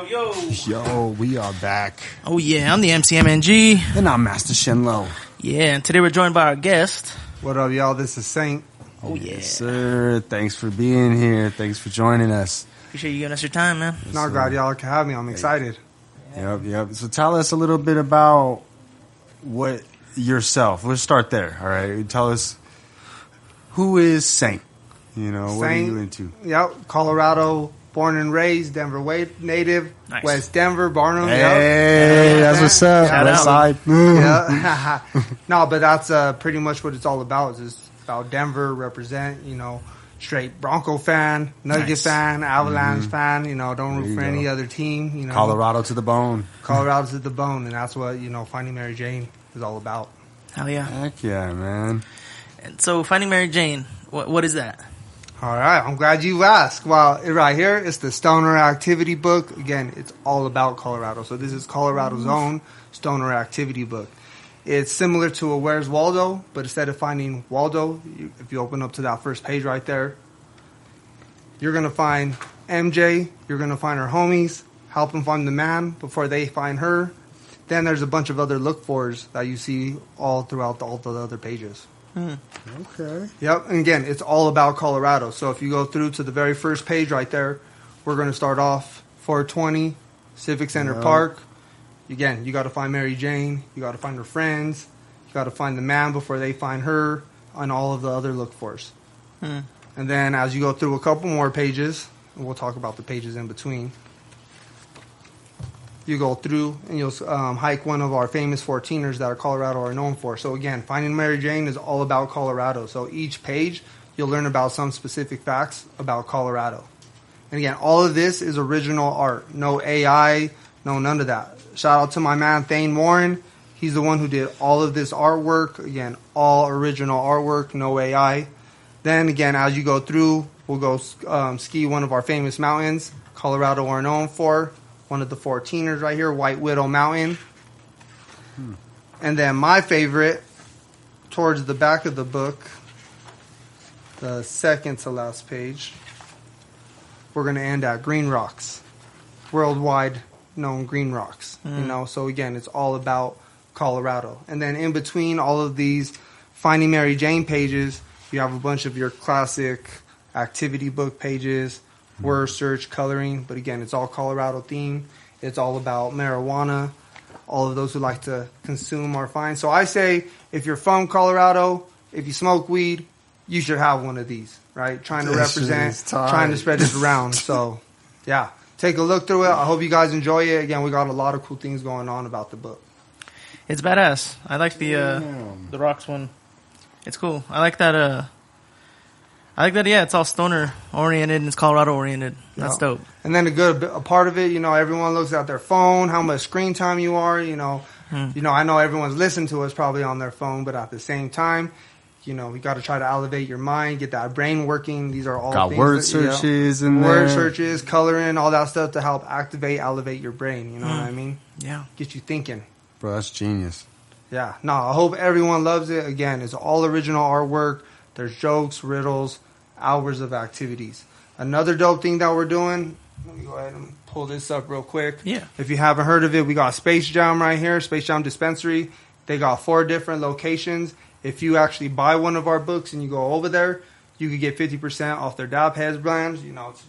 Yo. Yo, we are back. Oh, yeah, I'm the MCMNG. And I'm Master Shen. Yeah, and today we're joined by our guest. What up, y'all? This is Saint. Oh, yeah. Yes, sir. Thanks for being here. Thanks for joining us. Appreciate you giving us your time, man. Yes, Not glad y'all can have me. I'm excited. Yep. So tell us a little bit about what yourself. Let's start there, all right? Tell us, who is Saint? You know, what are you into? Yep, Colorado, born and raised, Denver native, Nice. West Denver, Barnum. Hey, that's what's up. Shout West out. side. Yeah. No, but that's pretty much what it's all about. It's about Denver, represent, straight Bronco fan, Nugget Nice. fan, Avalanche fan, don't There root you for go. any other team, Colorado to the bone. Colorado's at the bone, and that's what, Finding Mary Jane is all about. Hell yeah. Heck yeah, man. And so, Finding Mary Jane, what is that? All right, I'm glad you asked. Well, right here, it's the Stoner Activity Book. Again, it's all about Colorado. So this is Colorado's own Stoner Activity Book. It's similar to a Where's Waldo, but instead of finding Waldo, if you open up to that first page right there, you're going to find MJ, you're going to find her homies, help them find the man before they find her. Then there's a bunch of other look-fors that you see all throughout all the other pages. Okay. Yep, and again, it's all about Colorado. So if you go through to the very first page right there, we're going to start off 420 Civic Center Park. Again, you got to find Mary Jane, you got to find her friends, you got to find the man before they find her, and all of the other look-fors. And then as you go through a couple more pages, and we'll talk about the pages in between, you go through and you'll hike one of our famous 14ers that Colorado are known for. So again, Finding Mary Jane is all about Colorado. So each page, you'll learn about some specific facts about Colorado. And again, all of this is original art. No AI, no none of that. Shout out to my man, Thane Warren. He's the one who did all of this artwork. Again, all original artwork, no AI. Then again, as you go through, we'll go ski one of our famous mountains Colorado are known for. One of the 14ers right here, White Widow Mountain. And then my favorite, towards the back of the book, the second to last page, we're going to end at Green Rocks. Worldwide known Green Rocks. So again, it's all about Colorado. And then in between all of these Finding Mary Jane pages, you have a bunch of your classic activity book pages, word search, coloring, but again, it's all Colorado themed. It's all about marijuana. All of those who like to consume are fine. So I say, if you're from Colorado, if you smoke weed, you should have one of these, right? Trying to represent, trying to spread this around. So, yeah, take a look through it. I hope you guys enjoy it. Again, we got a lot of cool things going on about the book. It's badass. I like the rocks one. It's cool. I like that, yeah, it's all stoner oriented and it's Colorado oriented. That's dope. And then a part of it, everyone looks at their phone, how much screen time you are, I know everyone's listening to us probably on their phone, but at the same time, you got to try to elevate your mind, get that brain working. These are all Got things word searches and word searches, coloring, all that stuff to help elevate your brain. You know what I mean? Yeah. Get you thinking. Bro, that's genius. Yeah. No, I hope everyone loves it. Again, it's all original artwork. There's jokes, riddles, hours of activities. Another dope thing that we're doing, let me go ahead and pull this up real quick. Yeah. If you haven't heard of it, we got Space Jam right here, Space Jam Dispensary. They got 4 different locations. If you actually buy one of our books and you go over there, you could get 50% off their Dab Heads brands. It's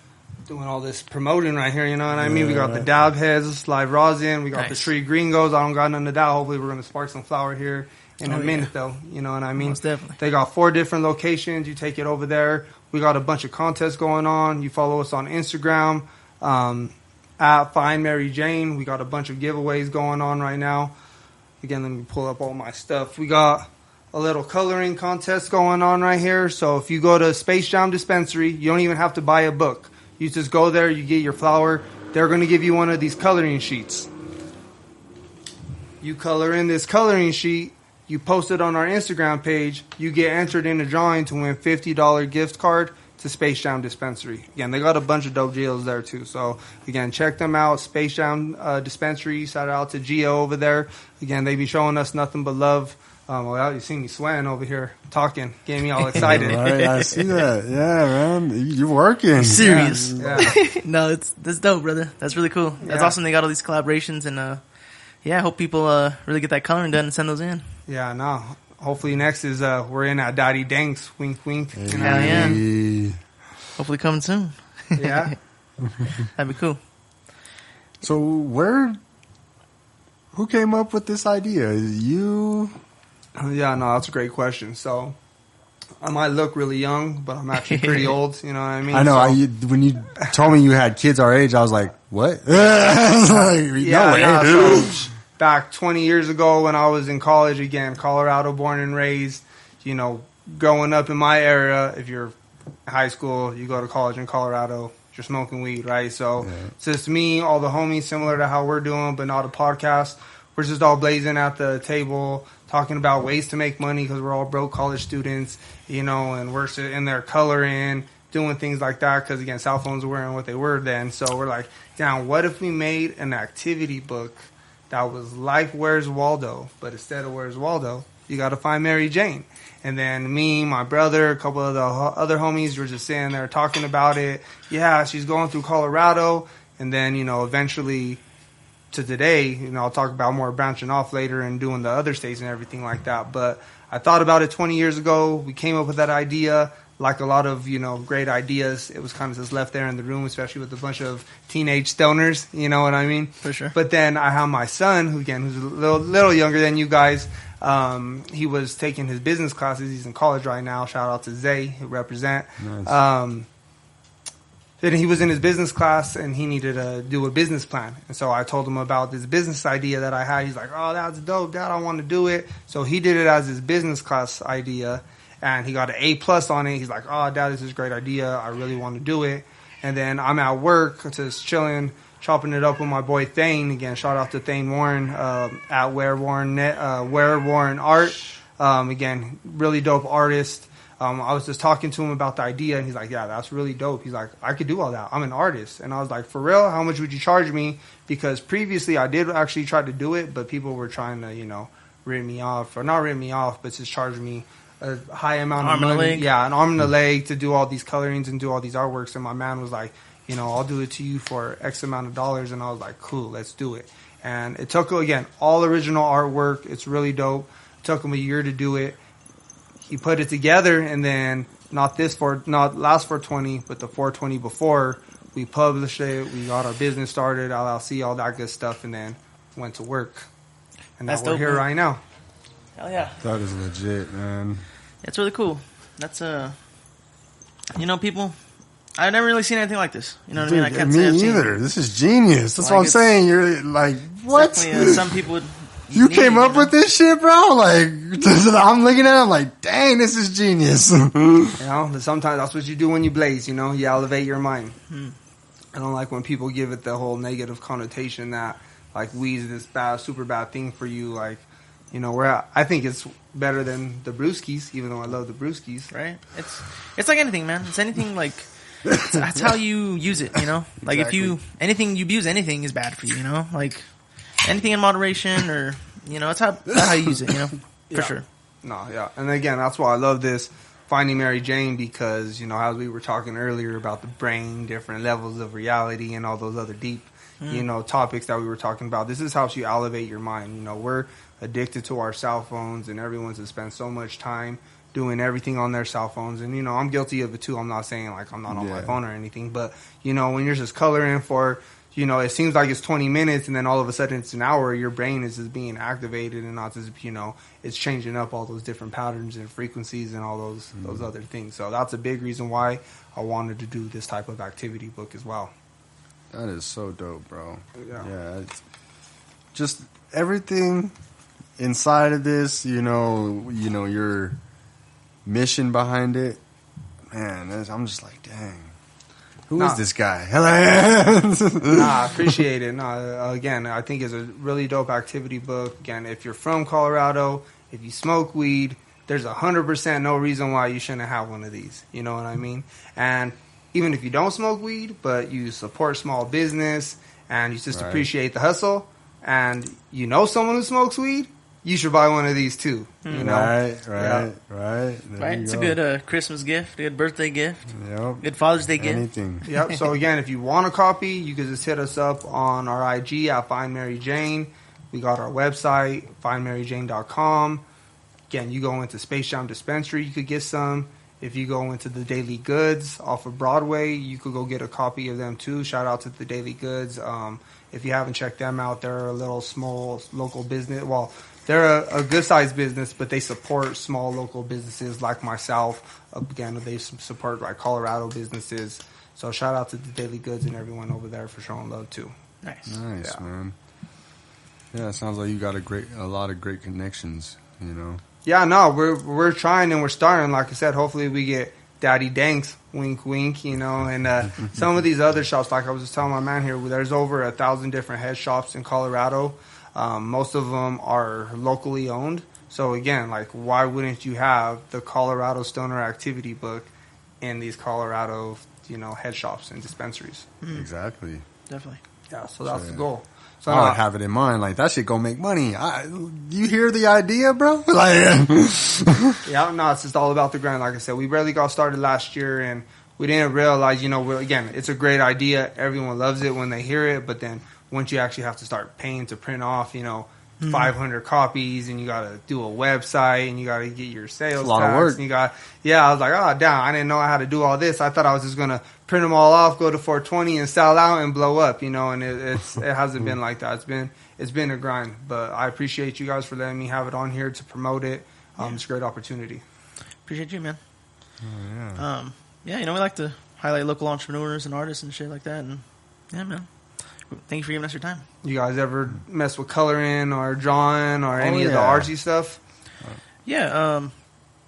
doing all this promoting right here, you know what I mean? We got the Dab Heads, Live Rosin. We got the Tree Gringos. I don't got none of that. Hopefully we're going to spark some flower here in a minute, though. You know what I mean? Most definitely. They got 4 different locations. You take it over there. We got a bunch of contests going on. You follow us on Instagram at Find Mary Jane. We got a bunch of giveaways going on right now. Again, let me pull up all my stuff. We got a little coloring contest going on right here. So if you go to Space Jam Dispensary, you don't even have to buy a book. You just go there, you get your flower. They're going to give you one of these coloring sheets. You color in this coloring sheet. You post it on our Instagram page. You get entered in a drawing to win $50 gift card to Space Jam Dispensary. Again, they got a bunch of dope deals there too. So again, check them out. Space Jam Dispensary. Shout out to Gio over there. Again, they be showing us nothing but love. Well, you see me sweating over here, talking, getting me all excited. Right, I see that. Yeah, man, you're working. Serious. Yeah. No, that's dope, brother. That's really cool. That's awesome. They got all these collaborations, and I hope people really get that coloring done and send those in. Yeah, no. Hopefully next is we're in at Daddy Danks. Wink, wink. Hell yeah. Hopefully coming soon. Yeah. That'd be cool. So who came up with this idea? You? Yeah, no, that's a great question. So I might look really young, but I'm actually pretty old. You know what I mean? I know. So, when you told me you had kids our age, I was like, what? I was like, no way. So back 20 years ago when I was in college, again, Colorado born and raised, you know, growing up in my area, if you're high school, you go to college in Colorado, you're smoking weed, right? So it's just me, all the homies, similar to how we're doing, but not a podcast. We're just all blazing at the table, talking about ways to make money because we're all broke college students, you know, and we're sitting there coloring, doing things like that because, again, cell phones weren't what they were then. So we're like, damn, what if we made an activity book that was like Where's Waldo, but instead of Where's Waldo, you got to find Mary Jane. And then me, my brother, a couple of the other homies were just sitting there talking about it. Yeah, she's going through Colorado. And then, you know, eventually to today, you know, I'll talk about more branching off later and doing the other states and everything like that. But I thought about it 20 years ago. We came up with that idea. Like a lot of, you know, great ideas, it was kind of just left there in the room, especially with a bunch of teenage stoners, you know what I mean? For sure. But then I have my son, who, again, who's a little younger than you guys. He was taking his business classes. He's in college right now. Shout out to Zay, who represent. Nice. Then he was in his business class, and he needed to do a business plan. And so I told him about this business idea that I had. He's like, oh, that's dope, Dad. I want to do it. So he did it as his business class idea, and he got an A+ on it. He's like, oh, Dad, this is a great idea. I really want to do it. And then I'm at work, just chilling, chopping it up with my boy Thane. Again, shout out to Thane Warren at Where Warren Art. Again, really dope artist. I was just talking to him about the idea, and he's like, yeah, that's really dope. He's like, I could do all that. I'm an artist. And I was like, for real? How much would you charge me? Because previously I did actually try to do it, but people were trying to, you know, rip me off. Or not rip me off, but just charge me a high amount of money. Yeah, an arm and a leg to do all these colorings and do all these artworks. And my man was like, you know, I'll do it to you for X amount of dollars. And I was like, cool, let's do it. And it took, again, all original artwork. It's really dope. It took him a year to do it. He put it together, and then not last 420, but the 420 before, we published it. We got our business started, LLC, all that good stuff, and then went to work. And now we're here right now. Hell yeah. That is legit, man. It's really cool. That's you know, people, I've never really seen anything like this. You know what I mean? I can't say I've seen either. This is genius. That's what I'm saying. You're like, what? Some people would. You came up with this shit, bro? Like, I'm looking at it, I'm like, dang, this is genius. You know, sometimes that's what you do when you blaze, you know? You elevate your mind. I don't like when people give it the whole negative connotation that, like, weed is this bad, super bad thing for you. Like, you know, I think it's better than the brewskis, even though I love the brewskis. Right? It's like anything, man. It's anything, like, that's how you use it, you know? Like, exactly. If anything you abuse, anything is bad for you, you know? Like, anything in moderation, or, you know, that's how you use it, you know, for sure. No, yeah. And again, that's why I love this Finding Mary Jane, because, you know, as we were talking earlier about the brain, different levels of reality, and all those other deep, you know, topics that we were talking about. This helps you elevate your mind. You know, we're addicted to our cell phones, and everyone's to spend so much time doing everything on their cell phones. And, you know, I'm guilty of it too. I'm not saying, like, I'm not on my phone or anything. But, you know, when you're just coloring for, you know, it seems like it's 20 minutes, and then all of a sudden it's an hour, your brain is just being activated, and not just, you know, it's changing up all those different patterns and frequencies and all those other things. So that's a big reason why I wanted to do this type of activity book as well. That is so dope, bro. Yeah, it's just everything inside of this, you know, your mission behind it. Man, I'm just like, dang. Who is this guy? I appreciate it. Again, I think it's a really dope activity book. Again, if you're from Colorado, if you smoke weed, there's 100% no reason why you shouldn't have one of these. You know what I mean? And even if you don't smoke weed, but you support small business and you just appreciate the hustle, and you know someone who smokes weed, you should buy one of these too. You know, Right. It's a good Christmas gift, a good birthday gift, Yep. good Father's Day gift. Anything. Yep. So again, if you want a copy, you can just hit us up on our IG at Find Mary Jane. We got our website, findmaryjane.com. Again, you go into Space Jam Dispensary, you could get some. If you go into the Daily Goods off of Broadway, you could go get a copy of them too. Shout out to the Daily Goods. If you haven't checked them out, they're a little small local business. Well, they're a good-sized business, but they support small local businesses like myself. Again, they support like Colorado businesses. So shout out to the Daily Goods and everyone over there for showing love too. Nice, man. Yeah, it sounds like you got a lot of great connections. You know. Yeah, no, we're trying and we're starting. Like I said, hopefully we get Daddy Danks, wink, wink, you know, and some of these other shops. Like I was just telling my man here, there's over 1,000 different head shops in Colorado. Most of them are locally owned. So again, like, why wouldn't you have the Colorado Stoner Activity Book in these Colorado, you know, head shops and dispensaries? Exactly. Definitely. Yeah, so that's the goal. So I would have it in mind, like, that shit gonna make money. You hear the idea, bro? Like, yeah, no, it's just all about the grind. Like I said, we barely got started last year, and we didn't realize, you know, again, it's a great idea. Everyone loves it when they hear it, but then once you actually have to start paying to print off, you know, 500 copies, and you got to do a website, and you got to get your sales a lot tax, of work. and I was like, oh, damn, I didn't know I had to do all this. I thought I was just going to print them all off, go to 420 and sell out and blow up, you know, and it hasn't been like that. It's been a grind, but I appreciate you guys for letting me have it on here to promote it. It's a great opportunity. Appreciate you, man. Oh, yeah. You know, we like to highlight local entrepreneurs and artists and shit like that, and yeah, man. Thank you for giving us your time. You guys ever mess with coloring or drawing or any of the artsy stuff? Yeah,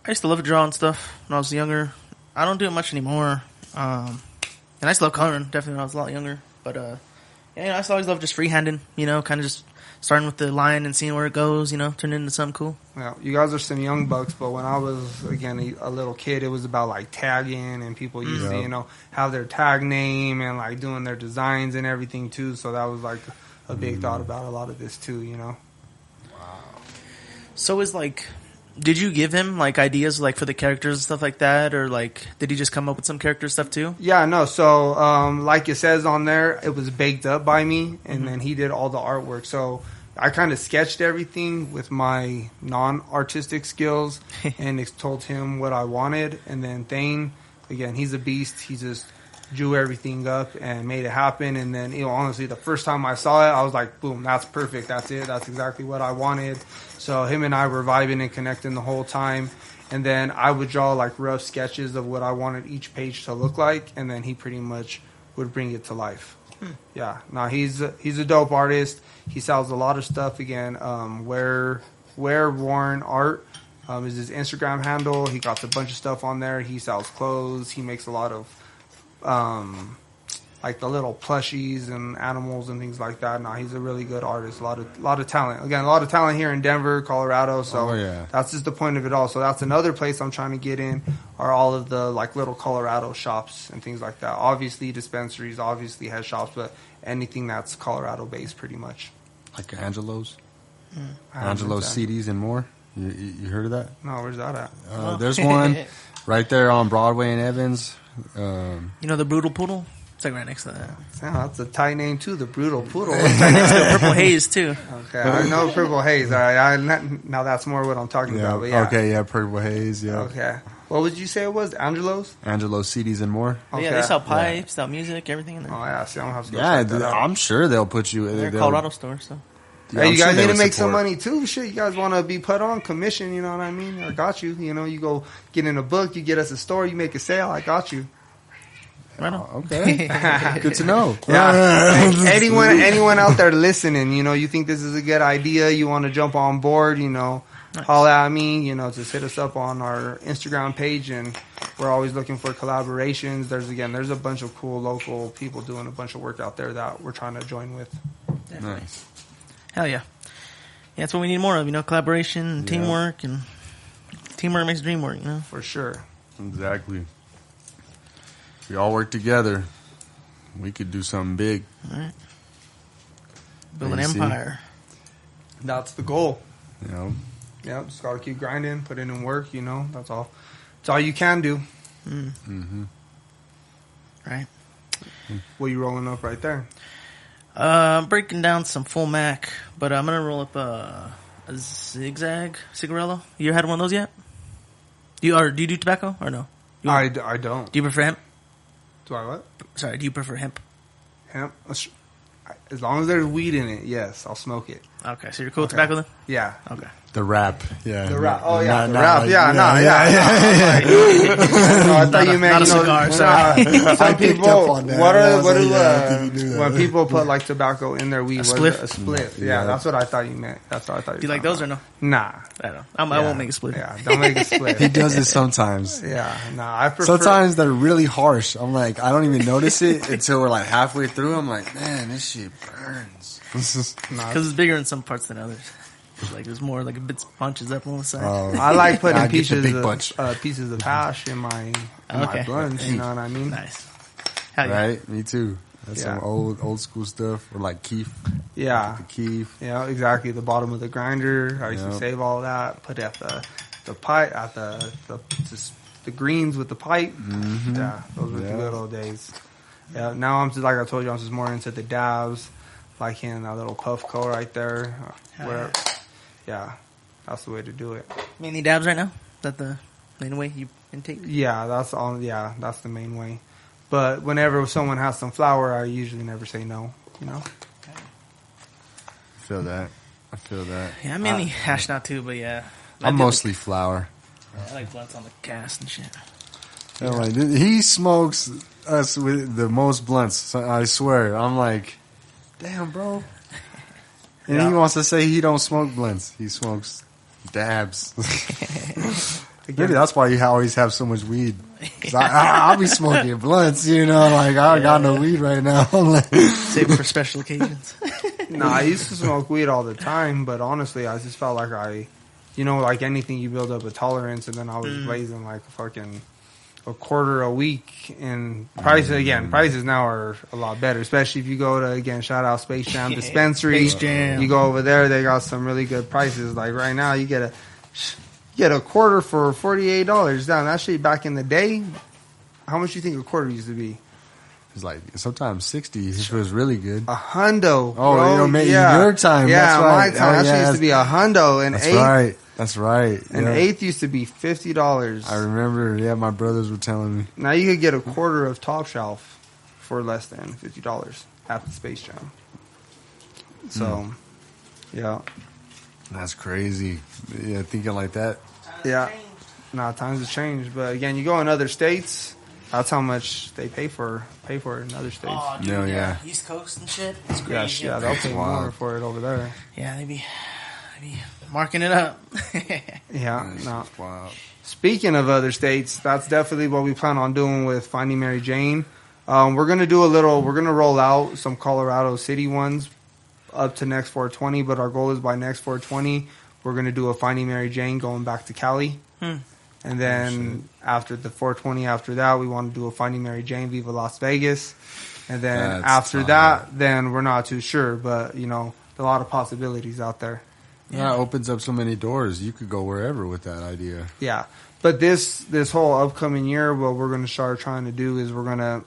I used to love to draw and stuff when I was younger. I don't do it much anymore. And I used to love coloring, definitely when I was a lot younger. But, yeah, you know, I used to always love just freehanding, you know, kind of just starting with the line and seeing where it goes, you know, turn it into something cool. Yeah, you guys are some young bucks, but when I was, again, a little kid, it was about, like, tagging, and people used to, you know, have their tag name and, like, doing their designs and everything, too. So that was, like, a big thought about a lot of this, too, you know? Wow. So is, like, did you give him, like, ideas, like, for the characters and stuff like that? Or, like, did he just come up with some character stuff, too? Yeah, no. So, like it says on there, it was baked up by me, and then he did all the artwork. So I kind of sketched everything with my non-artistic skills and told him what I wanted. And then Thane, again, he's a beast. He just drew everything up and made it happen. And then, you know, honestly, the first time I saw it, I was like, boom, that's perfect. That's it. That's exactly what I wanted. So him and I were vibing and connecting the whole time. And then I would draw like rough sketches of what I wanted each page to look like. And then he pretty much would bring it to life. Yeah. Now he's a dope artist. He sells a lot of stuff. Again, Where Warren Art is his Instagram handle. He got a bunch of stuff on there. He sells clothes. He makes a lot of like the little plushies and animals and things like that. Now he's a really good artist. A lot of talent. Again, a lot of talent here in Denver, Colorado. So that's just the point of it all. So that's another place I'm trying to get in, are all of the like little Colorado shops and things like that. Obviously dispensaries, obviously head shops, but anything that's Colorado based pretty much. Like Angelo's? Angelo's CDs and more? You heard of that? No, where's that at? There's one right there on Broadway in Evans. You know the Brutal Poodle? It's like right next to that. That's a tight name too, the Brutal Poodle. Right next to Purple Haze too. Okay, I know Purple Haze. All right, now that's more what I'm talking about. But yeah. Okay, yeah, Purple Haze, yeah. Okay. What would you say it was? Angelo's? Angelo's CDs and more. Okay. Yeah, they sell pipes, sell music, everything in there. Oh yeah, see, I don't have to go check that out. I'm sure they'll put you. They're a Colorado store, so. Hey, you guys need to make some money too. Shit, you guys want to be put on commission? You know what I mean? I got you. You know, you go get in a book, you get us a store, you make a sale. I got you. Right on. Okay, good to know. Yeah. Anyone out there listening, you know, you think this is a good idea, you want to jump on board, you know, holla at me, you know, just hit us up on our Instagram page, and we're always looking for collaborations. There's a bunch of cool local people doing a bunch of work out there that we're trying to join with. Definitely. Nice. Hell yeah. Yeah, that's what we need more of, you know, collaboration and teamwork, and teamwork makes the dream work, you know? For sure. Exactly. If we all work together, we could do something big. All right. Build an empire. That's the goal. You know. Yep, just gotta keep grinding, put in work. You know, that's all. It's all you can do. Mm-hmm. Right. What you rolling up right there? I'm breaking down some full Mac, but I'm gonna roll up a zigzag cigarello. You had one of those yet? Do you do tobacco or no? I don't. Do you prefer hemp? Do I what? Sorry, do you prefer hemp? Hemp? As long as there's weed in it, yes, I'll smoke it. Okay, so you're cool with tobacco then? Yeah. Okay. The wrap, yeah. The wrap. Oh yeah, the Not wrap. like- Yeah, no, I thought you meant not a cigar, sorry. Some picked people. up on that. What I are was what like, do yeah, I think you knew that. when people put like tobacco in their weed? A what is spliff? it? A spliff. Yeah. Yeah, that's what I thought you meant. That's what I thought. Do you like those or no? Nah. I don't know. I won't make a split. Yeah, don't make a split. He does it sometimes. Yeah, nah. I prefer. Sometimes they're really harsh. I'm like, I don't even notice it until we're like halfway through. I'm like, man, this shit burns. Because it's bigger in some parts than others. Like there's more like a bit punches up on the side. I like putting I get the pieces big of bunch. Pieces of hash in my blunts. You know what I mean? Nice. Hell yeah. Right? Me too. That's Yeah. some old school stuff. Or like keef. Yeah. The keef. Yeah, exactly. The bottom of the grinder. I used to Yep. save all that. Put at the pipe at the greens with the pipe. Mm-hmm. Yeah, those were the good old days. Yeah. Now I'm just like I told you, I'm just more into the dabs, like in that little Puffco right there. Where, yeah, that's the way to do it. Mainly dabs right now? Is that the main way you intake? Yeah, that's all. Yeah, that's the main way. But whenever someone has some flour, I usually never say no. You know. I feel that. Yeah, I'm mainly hash now too, but yeah. I'm mostly flour. I like blunts on the cast and shit. Yeah. Like, he smokes us with the most blunts. So I swear. I'm like, damn, bro. And he wants to say he don't smoke blunts. He smokes dabs. Maybe that's why you always have so much weed. 'Cause I'll be smoking blunts, you know, like I got no weed right now. Save it for special occasions. No, I used to smoke weed all the time, but honestly, I just felt like like anything, you build up a tolerance, and then I was blazing like a quarter a week. And prices now are a lot better, especially if you go to, again, shout out Space Jam Dispensary. Space Jam. You go over there, they got some really good prices. Like right now, you get a quarter for $48. Down that shit back in the day, how much do you think a quarter used to be? It's like sometimes 60 if it was really good. A hundo. Oh, bro. you know, maybe yeah. your time. Yeah, That's right. my time. Oh, That shit used to be a hundo. And That's right. An eighth used to be $50. I remember. Yeah, my brothers were telling me. Now you could get a quarter of Top Shelf for less than $50 at the Space Jam. So, yeah. That's crazy. Yeah, thinking like that. Yeah. Nah, times have changed. But again, you go in other states, that's how much they pay for it in other states. Oh, dude, No, yeah. East Coast and shit. It's crazy. Yeah, they'll pay Wow. more for it over there. Yeah, they be marking it up. Yeah, no. Wow. Speaking of other states, that's definitely what we plan on doing with Finding Mary Jane. We're going to roll out some Colorado City ones up to next 420, but our goal is by next 420, we're going to do a Finding Mary Jane going back to Cali. And then after the 420, after that, we want to do a Finding Mary Jane Viva Las Vegas. And then after that, then we're not too sure, but, you know, a lot of possibilities out there. Yeah, it opens up so many doors. You could go wherever with that idea. Yeah. But this whole upcoming year, what we're going to start trying to do is we're going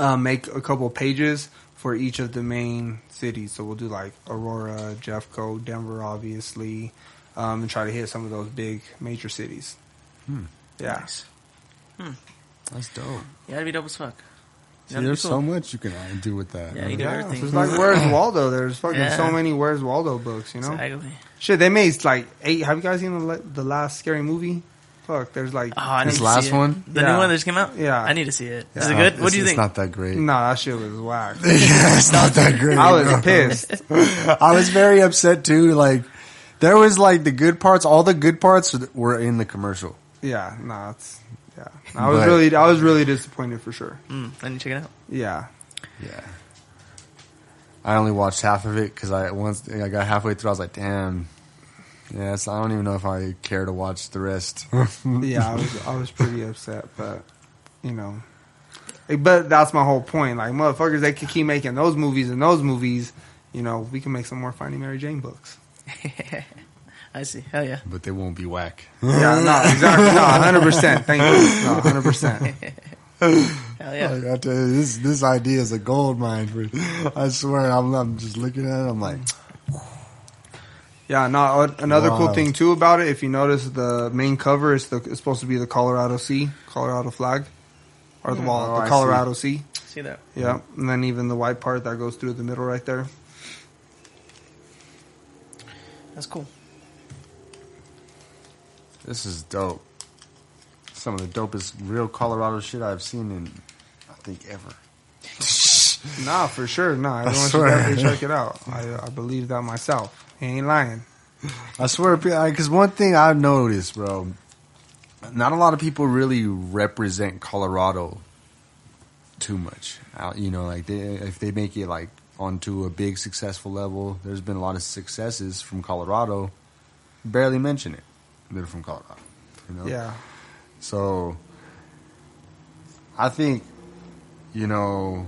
to make a couple pages for each of the main cities. So we'll do like Aurora, Jeffco, Denver, obviously, and try to hit some of those big major cities. Yeah. Nice. That's dope. Yeah, that'd be dope as fuck. See, That'd be there's cool. so much you can do with that. Yeah, you do everything. It's like Where's Waldo? There's fucking Yeah. so many Where's Waldo books, you know? Exactly. Shit, they made like 8. Have you guys seen the last scary movie? Fuck, there's like... Oh, I need This to last see it. one? The Yeah. new one that just came out? Yeah. I need to see it. Yeah. Is it good? What do you It's think? not that great. Nah, that shit was whack. Yeah, it's not that great. I was bro. pissed. I was very upset too. Like, there was like the good parts. All the good parts were in the commercial. Yeah, nah, it's... Yeah. I But- was really disappointed for sure. I need to check it out. Yeah. Yeah. I only watched half of it because I got halfway through. I was like, damn. Yeah, so I don't even know if I care to watch the rest. Yeah, I was pretty upset, but you know, but that's my whole point. Like motherfuckers, they could keep making those movies and those movies. You know, we can make some more Finding Mary Jane books. I see. Hell yeah. But they won't be whack. Yeah, no, exactly. No, 100%. Thank you. No, 100%. Hell yeah. Like, I tell you, this idea is a gold mine. I swear, I'm just looking at it. I'm like, Yeah, no. Another cool Wow. thing too about it, if you notice, the main cover is it's supposed to be the Colorado flag, or the wall, Oh, the I Colorado Sea. See that? Yeah, and then even the white part that goes through the middle right there. That's cool. this is dope. Some of the dopest real Colorado shit I've seen in, I think, ever. Nah, for sure. Nah, everyone should swear. definitely check it out. I believe that myself. He ain't lying. I swear, because one thing I've noticed, bro, not a lot of people really represent Colorado too much. You know, like if they make it like onto a big successful level, there's been a lot of successes from Colorado. Barely mention it. They're from Colorado. You know? Yeah. So I think, you know,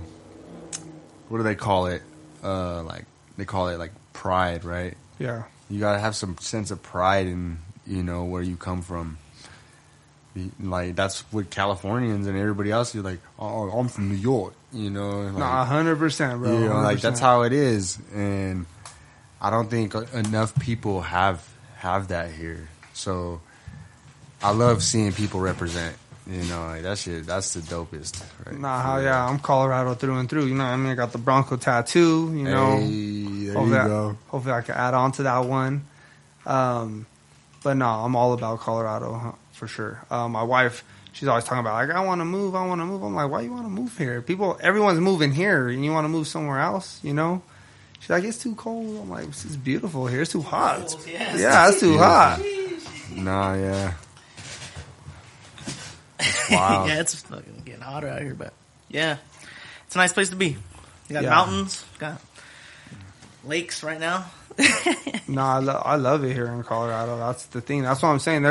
what do they call it? Like they call it like pride, right? Yeah. You gotta have some sense of pride in, you know, where you come from. Like that's what Californians and everybody else. You're like, oh, I'm from New York, you know. Like, Nah, 100%, bro. you know, like 100%. that's how it is, and I don't think enough people have that here. So I love seeing people represent. You know, like that shit. That's the dopest. Right? Nah, hell yeah. I'm Colorado through and through. You know what I mean? I got the Bronco tattoo, you know. Hey, there hopefully you go. Hopefully I can add on to that one. But no, I'm all about Colorado, for sure. My wife, she's always talking about, like, I want to move. I'm like, why you want to move here? Everyone's moving here, and you want to move somewhere else, you know? She's like, it's too cold. I'm like, it's beautiful here. It's too hot. Yeah, it's too hot. Nah, yeah. Wow. Yeah, it's fucking getting hotter out here, but yeah, it's a nice place to be. You got Yeah. mountains, got lakes right now. No, I love it here in Colorado. That's the thing. That's what I'm saying.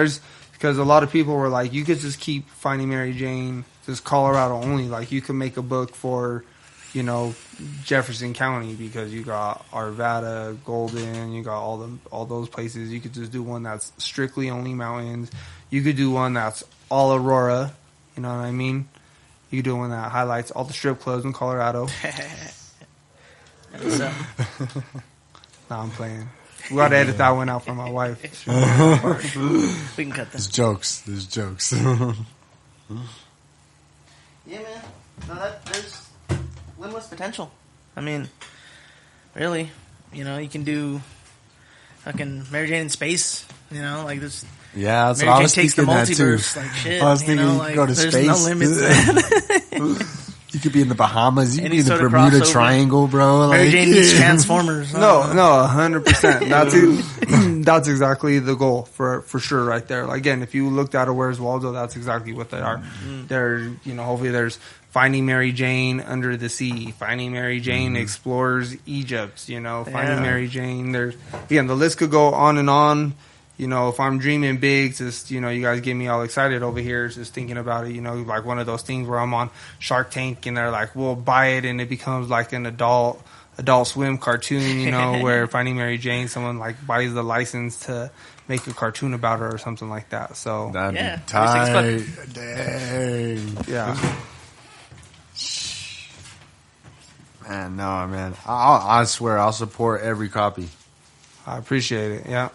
Because a lot of people were like, you could just keep Finding Mary Jane, just Colorado only. Like, you could make a book for, you know, Jefferson County because you got Arvada, Golden, you got all those places. You could just do one that's strictly only mountains. You could do one that's all Aurora. You know what I mean? You could do one that highlights all the strip clubs in Colorado. So, Nah, I'm playing. We got to edit that one out for my wife. we can cut There's this. jokes. There's jokes. Yeah, man. No, there's limitless potential. I mean, really, you know, you can do fucking Mary Jane in space. You know, like this. Yeah, that's Mary what I Jane was takes the thinking that too. multiverse, like shit. I was thinking you know, you like, could go to there's space. no limits. You could be in the Bahamas. You could Any be in the sort of Bermuda crossover. Triangle, bro. Mary Like, Jane meets Transformers. No, 100%. That's exactly the goal for sure right there. Like, again, if you looked at a Where's Waldo, that's exactly what they are. Mm-hmm. They're, you know, hopefully there's Finding Mary Jane Under the Sea, Finding Mary Jane Explores Egypt, you know, Finding Yeah. Mary Jane. There's, again, the list could go on and on. You know, if I'm dreaming big, just, you know, you guys get me all excited over here just thinking about it, you know, like one of those things where I'm on Shark Tank and they're like, we'll buy it and it becomes like an adult swim cartoon, you know, where Finding Mary Jane, someone like buys the license to make a cartoon about her or something like that. So, that'd Yeah, be tight. everything's Dang. yeah. Man, no, man. I swear, I'll support every copy. I appreciate it. Yeah.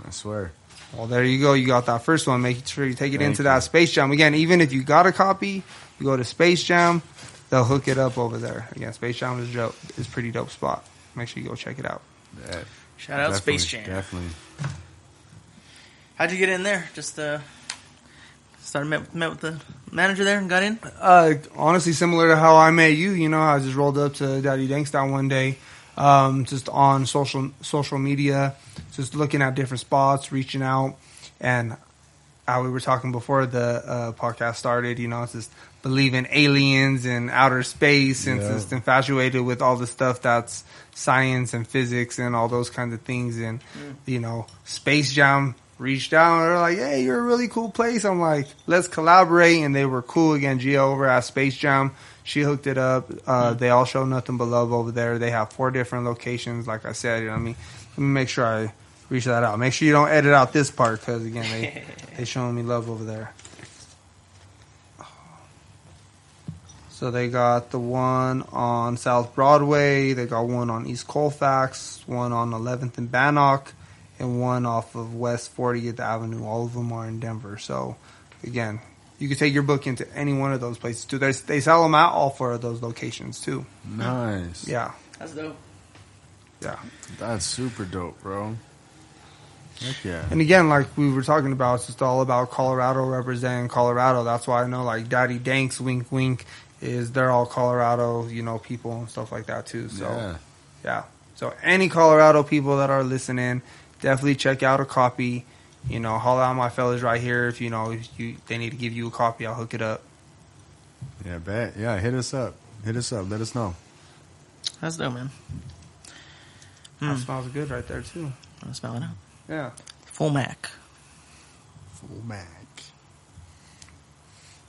I swear. Well, there you go. You got that first one. Make sure you take it Thank into you. that Space Jam. Again, even if you got a copy, you go to Space Jam, they'll hook it up over there. Again, Space Jam is a pretty dope spot. Make sure you go check it out. Yeah, Shout out definitely, Space Jam. Definitely. How'd you get in there? Just met with the manager there and got in? Honestly, similar to how I met you. You know, I just rolled up to Daddy Dankstown one day, just on social media, just looking at different spots, reaching out, and we were talking before the podcast started. You know, it's just believe in aliens and outer space, and just infatuated with all the stuff that's science and physics and all those kinds of things. And you know, Space Jam reached out and they're like, hey, you're a really cool place. I'm like, let's collaborate. And they were cool. Again, Gia over at Space Jam, she hooked it up. They all show nothing but love over there. They have 4 different locations. Like I said, you know what I mean? Let me make sure I reach that out. Make sure you don't edit out this part because again, they showing me love over there. So they got the one on South Broadway, they got one on East Colfax, one on 11th and Bannock, and one off of West 40th Avenue. All of them are in Denver. So, again, you can take your book into any one of those places, too. They sell them at all 4 of those locations, too. Nice. Yeah. That's dope. Yeah. That's super dope, bro. Heck yeah. And again, like we were talking about, it's just all about Colorado representing Colorado. That's why I know, like, Daddy Danks, wink, wink, they're all Colorado, people and stuff like that too. So yeah. So any Colorado people that are listening, definitely check out a copy. Holla out my fellas right here. If they need to give you a copy, I'll hook it up. Yeah, bet. Yeah, hit us up. Let us know. That's dope, man. That smells good right there too. I'll smell it out. Yeah. Full Mac.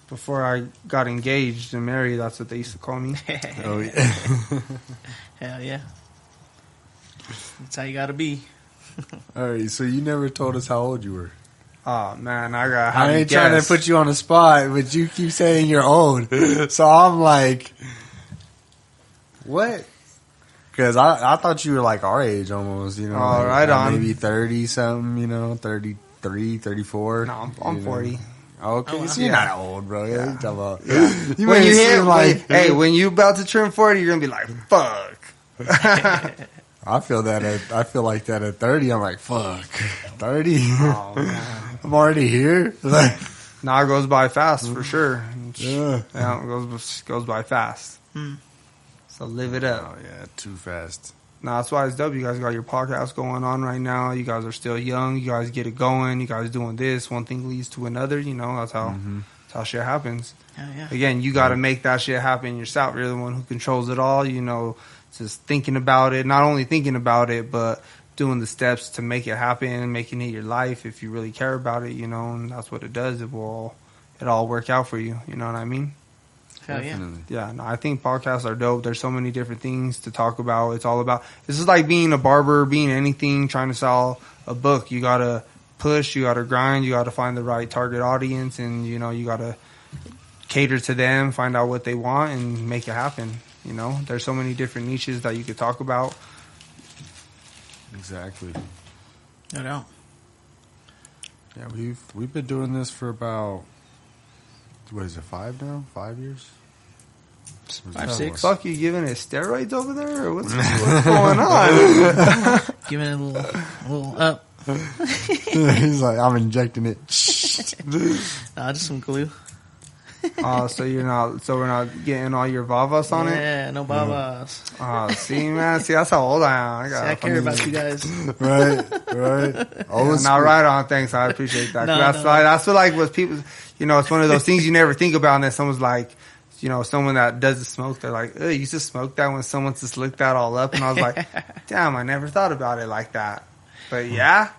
Before I got engaged and married, that's what they used to call me. Oh, yeah. Hell yeah. That's how you gotta be. All right, so you never told us how old you were. Oh, man, I ain't trying to put you on the spot, but you keep saying you're old. So I'm like, what? Because I thought you were like our age almost, Oh, right on. Maybe 30-something, 33, 34. No, I'm 40. Okay, so you're not old, bro. Yeah. You talking about, you when you hit like, when you about to turn 40, you're gonna be like, fuck. I feel like that at 30. I'm like, fuck, 30. Oh, man. I'm already here. Now it goes by fast for sure. Yeah, it goes by fast. So live it up. Oh yeah, too fast. No, that's why it's dope. You guys got your podcast going on right now. You guys are still young. You guys get it going. You guys doing this. One thing leads to another. That's how shit happens. Yeah. Again, you got to make that shit happen yourself. You're the one who controls it all. Just thinking about it. Not only thinking about it, but doing the steps to make it happen, making it your life. If you really care about it, and that's what it does. It all work out for you. You know what I mean? Hell yeah. Yeah, no, I think podcasts are dope. There's so many different things to talk about. It's all about, this is like being a barber, being anything, trying to sell a book. You got to push, you got to grind, you got to find the right target audience, and, you got to cater to them, find out what they want, and make it happen. There's so many different niches that you could talk about. Exactly. No doubt. Yeah, we've been doing this for about, what is it, 5 now? 5 years? 5, 6. Fuck, you giving it steroids over there? Or what's going on? Giving it a little up. He's like, I'm injecting it. Nah, just some glue. So we're not getting all your vavas on it? Yeah, no babas. See, man, that's how old I am. I care about you guys. Right. Not right on. Thanks, I appreciate that. That's what people. It's one of those things you never think about, and then someone's like, someone that doesn't smoke, they're like, you used to smoke that when someone just looked that all up, and I was like, damn, I never thought about it like that. But yeah.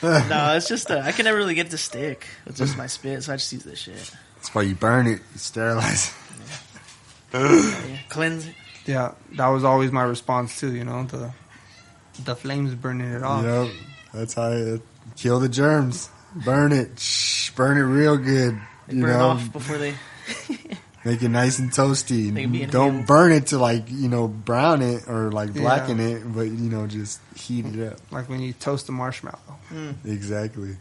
No, it's just I can never really get it to stick. It's just my spit, so I just use this shit. That's why you burn it, you sterilize it. Yeah. Cleanse it. Yeah, that was always my response too. The flames burning it off. Yep, that's how you kill the germs. Burn it, burn it real good. They burn off before they make it nice and toasty. Don't inhaled. burn it to brown it or blacken it, but just heat it up. Like when you toast a marshmallow. Exactly.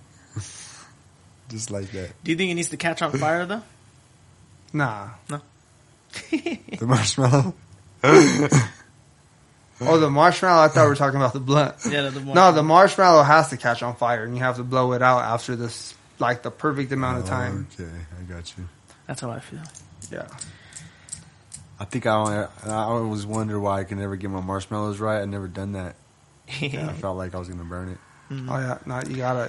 Just like that. Do you think it needs to catch on fire though? Nah. No. The marshmallow. Oh, the marshmallow? I thought we were talking about the blunt. Yeah, the marshmallow. No, the marshmallow has to catch on fire, and you have to blow it out after this, the perfect amount of time. Okay, I got you. That's how I feel. Yeah. I think I always wonder why I can never get my marshmallows right. I've never done that. I felt like I was gonna burn it. Mm-hmm. Oh yeah, no,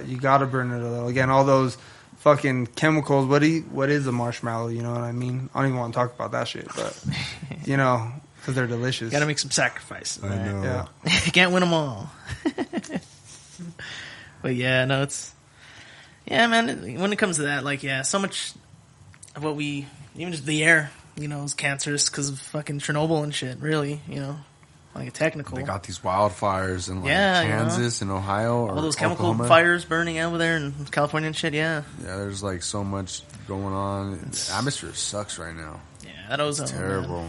you gotta burn it a little. Again, all those fucking chemicals. What is a marshmallow? You know what I mean? I don't even want to talk about that shit, but because they're delicious. Gotta make some sacrifices. I know. Yeah. You can't win them all. But yeah, no, man. When it comes to that, so much of what even just the air, is cancerous because of fucking Chernobyl and shit. Really, like a technical. They got these wildfires in like Yeah, Kansas and Ohio, or all those chemical Oklahoma. fires burning over there in California and shit. Yeah, Yeah, there's like so much going on. The atmosphere sucks right now. yeah, that ozone. Terrible.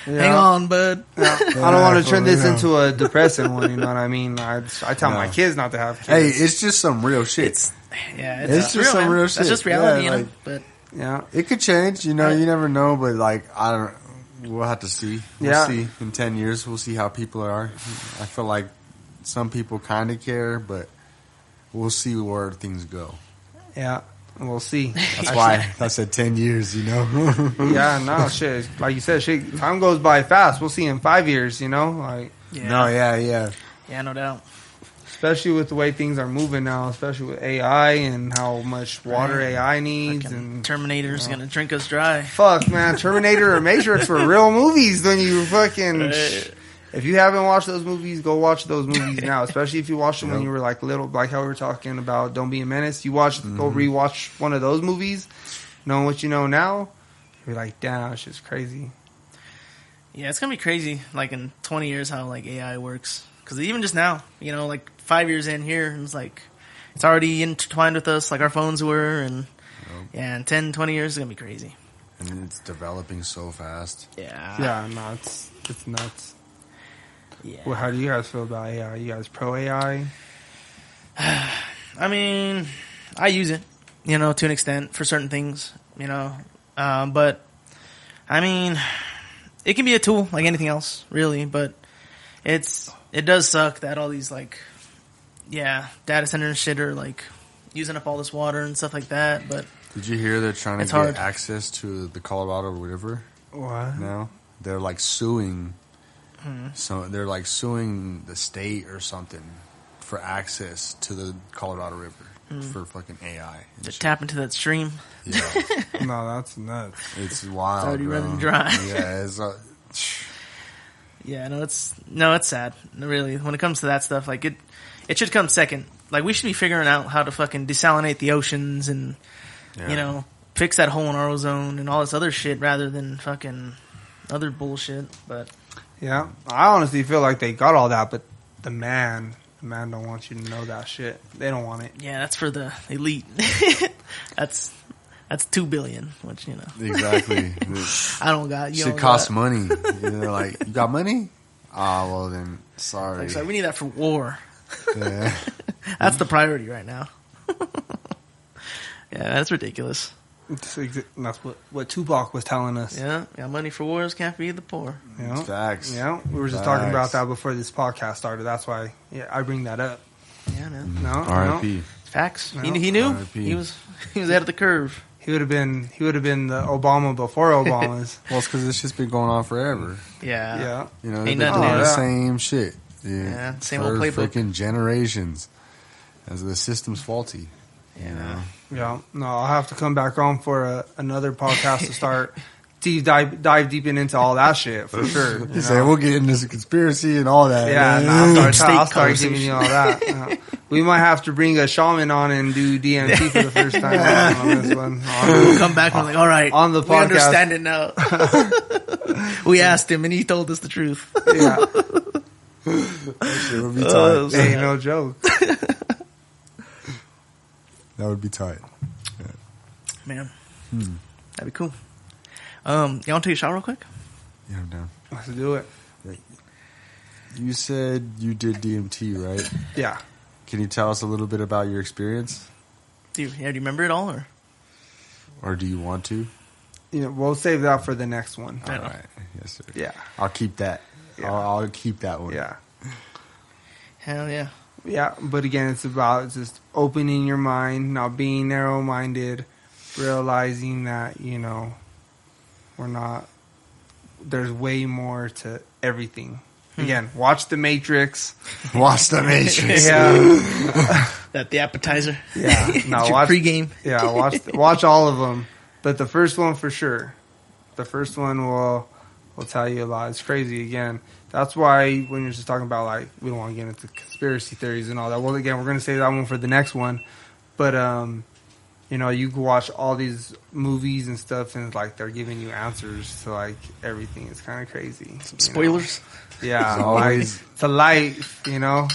Hang on, bud. I don't want to turn this into a depressing one. You know what I mean? I tell my kids not to have kids. Hey, it's just some real shit. It's It's just real, some man. real shit. That's just reality, Yeah, you know. like- But yeah, It could change, you know. You never know, but like I don't. We'll have to see. We'll see in 10 years. We'll see how people are. I feel like some people kind of care, but we'll see where things go. yeah, we'll see. That's why I said 10 years. You know. Yeah, no shit. Like you said, shit. Time goes by fast. We'll see in 5 years. You know, like No, yeah. yeah, no doubt. especially with the way things are moving now, especially with AI and how much water Right. AI needs. Fucking And Terminator's gonna drink us dry. fuck, man, Terminator or Matrix were real movies. When you fucking, if you haven't watched those movies, go watch those movies now. Especially if you watched them when you were like little, like how we were talking about Don't Be a Menace. You watch, go rewatch one of those movies, knowing what you know now. You're like, damn, that shit's crazy. Yeah, it's gonna be crazy. Like in 20 years, how like AI works. Because even just now, you know, like 5 years in here, it's like it's already intertwined with us, like our phones were, and yeah, in 10, 20 years, it's gonna be crazy. And it's developing so fast. Yeah, Yeah, no, it's nuts. yeah. Well, how do you guys feel about AI? You guys pro AI? I mean, I use it, you know, to an extent for certain things, you know, but I mean, it can be a tool like anything else, really. But it does suck that all these like, data centers and shit are like using up all this water and stuff like that. But Did you hear they're trying to It's get hard. access to the Colorado River What? now? They're like suing. So they're like suing the state or something for access to the Colorado River for fucking AI. and to shit. tap into that stream, Yeah, No, that's nuts. it's wild. It's already bro. running dry. Yeah, it's. yeah, it's sad, really. When it comes to that stuff, like it should come second. Like we should be figuring out how to fucking desalinate the oceans and you know fix that hole in our ozone and all this other shit rather than fucking other bullshit. But Yeah, I honestly feel like they got all that, but the man don't want you to know that shit. They don't want it. yeah, that's for the elite. that's 2 billion, which you know Exactly. I don't got. You Shit don't costs got. money. And they're like, you got money? Ah, well then, sorry. Like, so we need that for war. Yeah. That's the priority right now. Yeah, that's ridiculous. That's what Tupac was telling us. Yeah, got money for wars, can't feed the poor. You know? Facts. Yeah, we were just talking about Facts. that before this podcast started. That's why I bring that up. Yeah, man. No, R.I.P. Facts. No. He knew. R.I.P. He was ahead of the curve. He would have been the Obama before Obama's. Well, it's because this shit's been going on forever. Yeah. Yeah. You know, Ain't they've been nothing doing new. the Yeah. same shit. Yeah, same for old playbook. freaking generations. As the system's faulty. Yeah. You know? Yeah, no, I'll have to come back on for another podcast to start dive deep into all that shit for sure. You say we'll get into the conspiracy and all that. Yeah, man. no, I'll State start conversation. giving you all that. We might have to bring a shaman on and do DMT for the first time on this one. We'll come back and we're like, all right, on the we podcast. understand it now. We asked him and he told us the truth. Yeah, That shit would be tight. Oh, ain't no joke. That would be tight. Man, that'd be cool. You want to take a shot real quick? Yeah, I'm down. Let's do it. You said you did DMT, right? Yeah. Can you tell us a little bit about your experience? Do you remember it all? Or do you want to? You know, we'll save that for the next one. I All know. right. Yes, sir. Yeah. I'll keep that. Yeah. I'll keep that one. Yeah. Hell yeah. Yeah, but again, it's about just opening your mind, not being narrow-minded, realizing that, you know, there's way more to everything. Again, watch The Matrix. Watch The Matrix. Yeah. That the appetizer. Yeah. It's No, your watch pregame. Yeah, watch all of them. But the first one for sure. The first one will tell you a lot. It's crazy again. That's why when you're just talking about, like, we don't want to get into conspiracy theories and all that. Well, again, we're going to save that one for the next one. But you know, you can watch all these movies and stuff, and like they're giving you answers to like everything. It's kind of crazy. Some spoilers. Yeah, like, it's a life, you know.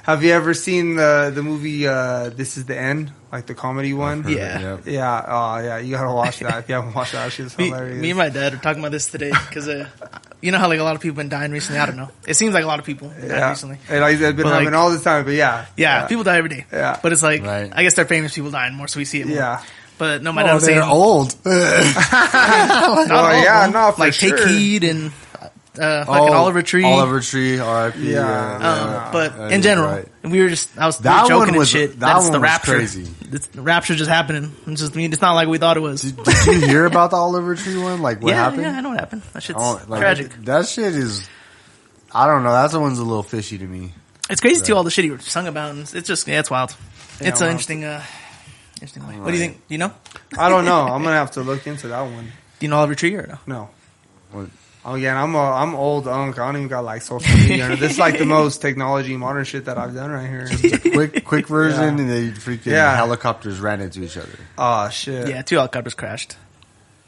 Have you ever seen the movie This Is the End, like the comedy one? Yeah. Yeah. Oh, yeah. You gotta watch that. If you haven't watched that, shit's hilarious. Me and my dad are talking about this today because you know how like a lot of people been dying recently. I don't know. It seems like a lot of people died recently. And like, it's been happening all the time. But yeah, people die every day. Yeah. But it's like I guess they're famous people dying more, so we see it more. Yeah. But no, my dad was saying old. For like sure. Take Heed and fucking Oliver Tree. Oliver Tree, R.I.P. Yeah. But in general, right. we were That joking one and was- shit. that That's one the was rapture. crazy. The rapture just happening. It's not like we thought it was. Did you hear about the Oliver Tree one? Like what happened? Yeah, I know what happened. That shit's Like, tragic. That shit is. I don't know. That one's a little fishy to me. It's crazy too. All the shit he sung about, and it's just it's wild. It's an interesting way. What do you think? Do you know? I don't know. I'm gonna have to look into that one. Do you know Oliver Tree or no? No. What? Again, I'm old unk. I don't even got like social media. This is like the most technology modern shit that I've done right here. Quick version, and they freaking helicopters ran into each other. Oh shit. Yeah, 2 helicopters crashed,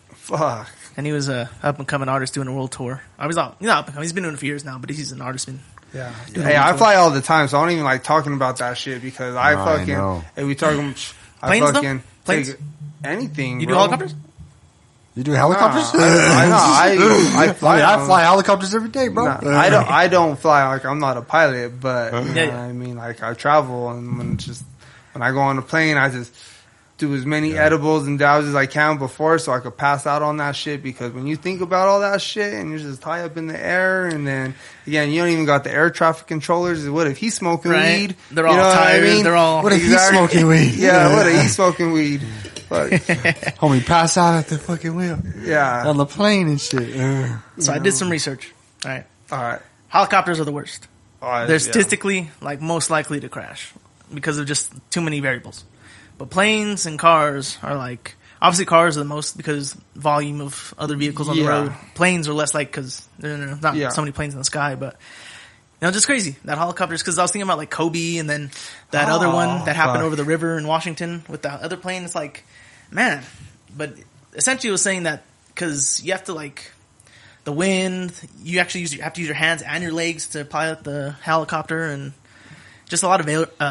Fuck. and he was a up and coming artist doing a world tour. He's not up and coming. He's been doing it for years now, but he's an artist. Yeah. Hey, I fly all the time, so I don't even like talking about that shit because I fucking. Hey, we talking. I Planes, fucking though? Planes? take anything. You do bro. helicopters? You do helicopters? I fly. I fly helicopters every day, bro. Nah, I don't fly. Like I'm not a pilot, but you know Yeah. what I mean, like I travel, and when I go on a plane, I just do as many edibles and dabs as I can before, so I could pass out on that shit. Because when you think about all that shit, and you're just high up in the air, and then again, you don't even got the air traffic controllers. What if he's smoking weed? They're all tired. I mean? They're all. What if he's smoking weed? Yeah, what if he's smoking weed? Fuck. Homie, pass out at the fucking wheel. Yeah. On the plane and shit. So I did some research. All right. All Helicopters are the worst. right. They're statistically like most likely to crash because of just too many variables. But planes and cars are like obviously cars are the most because volume of other vehicles on the road. Planes are less like because there's not so many planes in the sky, but. You know, just crazy that helicopters. Because I was thinking about like Kobe and then that other one that happened over the river in Washington with the other plane. It's like, man. But essentially, it was saying that because you have to like the wind, you actually have to use your hands and your legs to pilot the helicopter, and just a lot of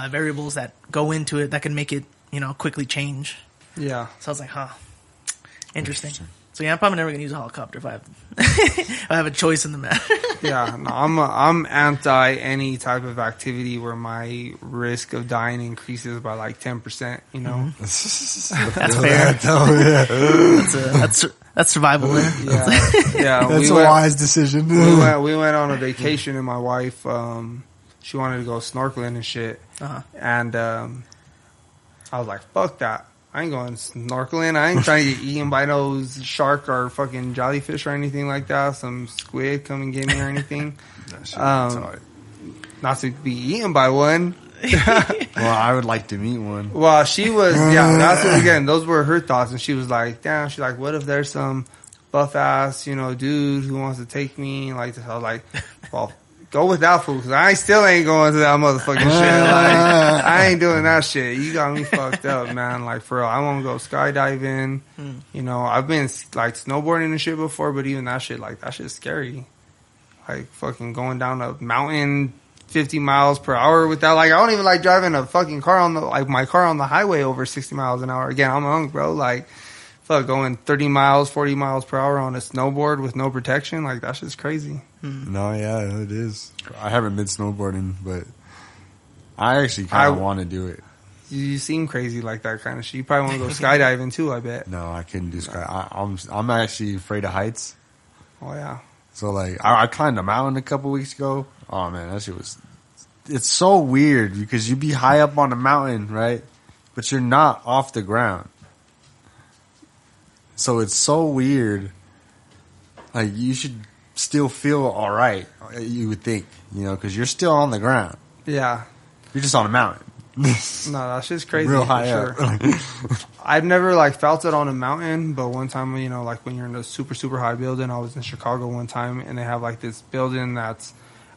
variables that go into it that can make it quickly change. Yeah. So I was like, interesting. So yeah, I'm probably never gonna use a helicopter if I have if I have a choice in the matter. Yeah, no, I'm anti any type of activity where my risk of dying increases by like 10%. You know, That's fair. That's survival there. Yeah. That's a wise decision. We went on a vacation, and my wife, she wanted to go snorkeling and shit, and I was like, "Fuck that." I ain't going snorkeling. I ain't trying to get eaten by no shark or fucking jellyfish or anything like that. Some squid come and get me or anything. Not to be eaten by one. Well, I would like to meet one. Well, she was, that's what, again, those were her thoughts. And she was like, damn, she's like, what if there's some buff ass, dude who wants to take me? Like, I was like, well, go with that fool, because I still ain't going to that motherfucking shit. Like, I ain't doing that shit. You got me fucked up, man. Like, for real, I want to go skydiving. I've been, like, snowboarding and shit before, but even that shit, like, that shit's scary. Like, fucking going down a mountain 50 miles per hour with that. Like, I don't even like driving a fucking car my car on the highway over 60 miles an hour. Again, I'm young, bro. Like, fuck, going 30 miles, 40 miles per hour on a snowboard with no protection. Like, that shit's crazy. No, yeah, it is. I haven't been snowboarding, but I actually kind of want to do it. You seem crazy like that kind of shit. You probably want to go skydiving too, I bet. No, I couldn't do sky. I'm actually afraid of heights. Oh, yeah. So, like, I climbed a mountain a couple weeks ago. Oh, man, that shit was... It's so weird because you be high up on a mountain, right? But you're not off the ground. So it's so weird. Like, you should still feel all right, you would think, because you're still on the ground. Yeah. You're just on a mountain. No, that shit's crazy. Real high for up. Sure. I've never, like, felt it on a mountain, but one time, like, when you're in a super, super high building, I was in Chicago one time, and they have, like, this building that's,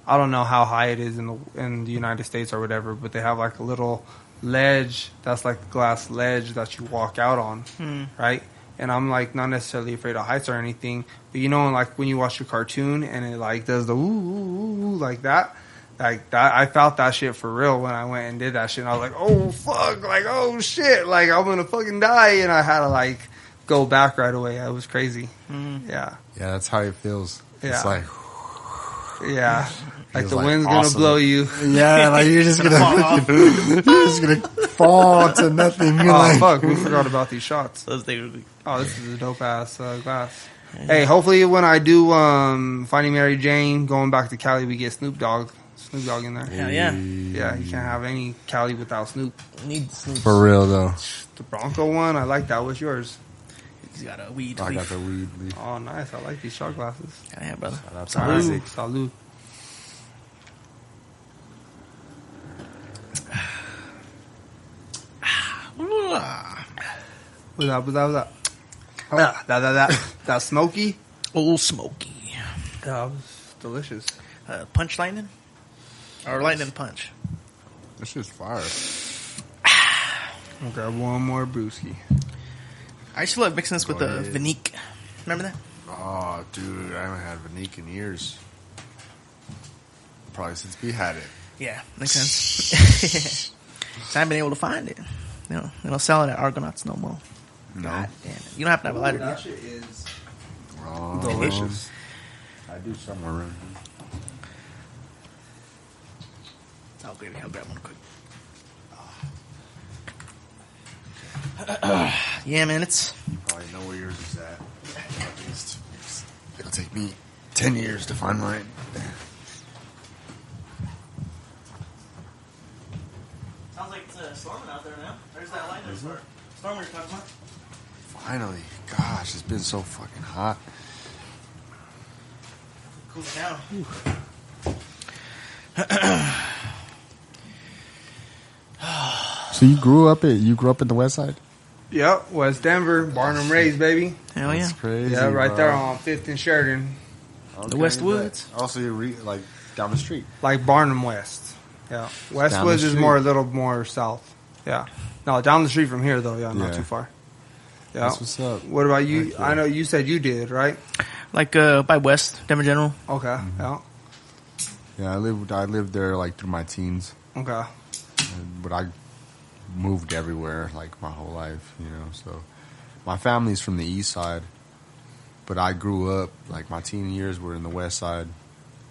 I don't know how high it is in the United States or whatever, but they have, like, a little ledge that's like a glass ledge that you walk out on, right? And I'm like not necessarily afraid of heights or anything, but you know, like when you watch a cartoon and it like does the ooh, ooh, ooh like that. Like that, I felt that shit for real when I went and did that shit. And I was like, "Oh fuck!" Like, "Oh shit!" Like I'm gonna fucking die, and I had to like go back right away. It was crazy. Yeah, Yeah, that's how it feels. Yeah. It's like, yeah. Like feels the like wind's awesome. gonna blow you. yeah, like you're just gonna, you're just gonna fall to nothing. You're Oh like, fuck, we forgot about these shots. Those things. Oh, this is a dope ass glass. Hey, hopefully when I do Finding Mary Jane, going back to Cali, we get Snoop Dogg in there. Hell yeah. Yeah, you can't have any Cali without Snoop. Need Snoop. For real though. The Bronco one, I like that. What's yours? He's got a weed. I got leaf. the weed leaf. Oh, nice. I like these shot glasses. Hell yeah, brother. Shout out to Salud. Isaac. Salud. What's up? That smoky? Old Smoky. That was delicious. Punch lightning? Or lightning punch? This shit's fire. I'll grab one more brewski. I used to love mixing this with Go the ahead. Vinique. Remember that? Oh, dude, I haven't had Vinique in years. Probably since we had it. Yeah, makes sense. So I haven't been able to find it. No, they don't sell it at Argonauts no more. No. God damn it. You don't happen to have a lighter, do you? That shit is Oh, delicious. I do somewhere around Oh, baby, I'll grab one quick. Yeah, man, it's... here. You probably know where yours is at. At least. It'll take me 10 years to find mine. Sounds like it's storming out there now. There's that lightning storm. Storm we were talking about. Finally. Gosh, it's been so fucking hot. Cool down. So you grew up in the west side? Yep, West Denver, Barnum raised, baby. Hell yeah. That's crazy. Yeah, right bro. there on 5th and Sheridan. The West Woods. Also, you're like down the street. Like Barnum West. Yeah. West Down Woods the is street. more a little more south. Yeah. No, down the street from here though, yeah, not Yeah. too far. Yeah. That's what's up. What about you? Heck yeah. I know you said you did, right? Like by West, Denver General. Okay. Mm-hmm. Yeah. Yeah, I lived there like through my teens, Okay. but I moved everywhere like my whole life, you know. So my family's from the east side, but I grew up like my teen years were in the west side,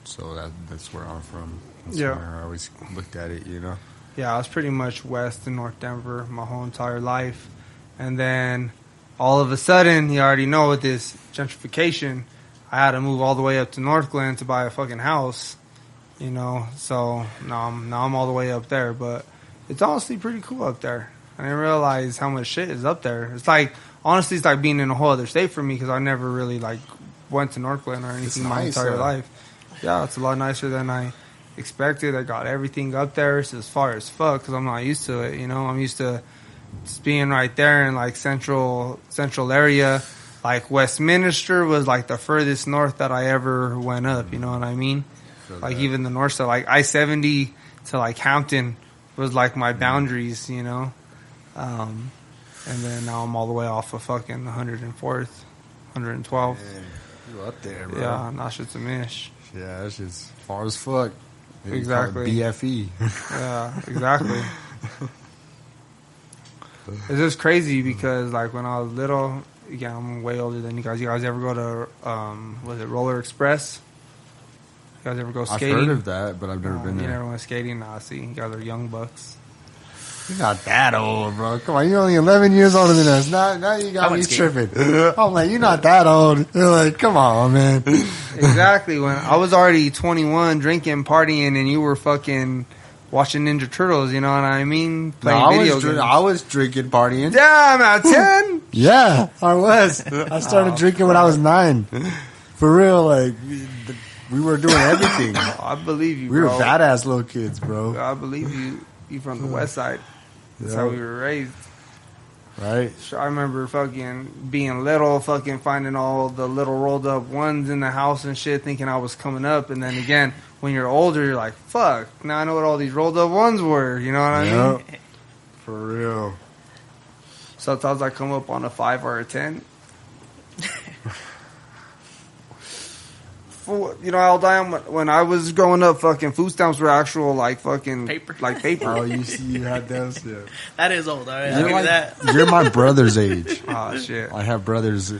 so that's where I'm from. That's Yeah. where I always looked at it, you know. Yeah, I was pretty much west and North Denver my whole entire life. And then all of a sudden, you already know with this gentrification, I had to move all the way up to North Glen to buy a fucking house, you know. So now I'm all the way up there, but it's honestly pretty cool up there. I didn't realize how much shit is up there. It's like, honestly, it's like being in a whole other state for me because I never really like went to North Glen or anything my nice, entire though. life. Yeah, it's a lot nicer than I expected. I got everything up there. It's as far as fuck because I'm not used to it. You know, I'm used to just being right there in like central area. Like Westminster was like the furthest north that I ever went up. You know what I mean? Like even the north side, like I-70 to like Hampton was like my boundaries. You know, and then now I'm all the way off of fucking 104th, 112th. Man, you up there, bro? Yeah, that shit's a mish. Yeah, that's just far as fuck. Maybe Exactly. call it BFE. Yeah, exactly. It's just crazy because, like, when I was little, again, I'm way older than you guys. You guys ever go to, was it Roller Express? You guys ever go skating? I've heard of that, but I've never been You there. never went skating? Nah, see, you guys are young bucks. You're not that old, bro. Come on, you're only 11 years older than us. Now you got I me went skating. tripping. I'm like, you're not that old. You're like, come on, man. Exactly. When I was already 21, drinking, partying, and you were fucking watching Ninja Turtles, you know what I mean? Playing video games. I was drinking, partying. Damn, at 10? Yeah, I was. I started drinking when I was 9. For real, like, we were doing everything. I believe you, We were bro. badass little kids, bro. I believe you. You from the west side. That's Yeah. how we were raised. Right? I remember fucking being little, fucking finding all the little rolled up ones in the house and shit, thinking I was coming up. And then again, when you're older, you're like, fuck, now I know what all these rolled up ones were. You know what I mean? For real. Sometimes I come up on a 5 or a 10. You know, Aldiam, when I was growing up, fucking food stamps were actual, like, fucking... Paper. Like, paper. Oh, you had those? Yeah. That is old, all right? I'll give you that. You're my brother's age. Oh, shit. I have brothers.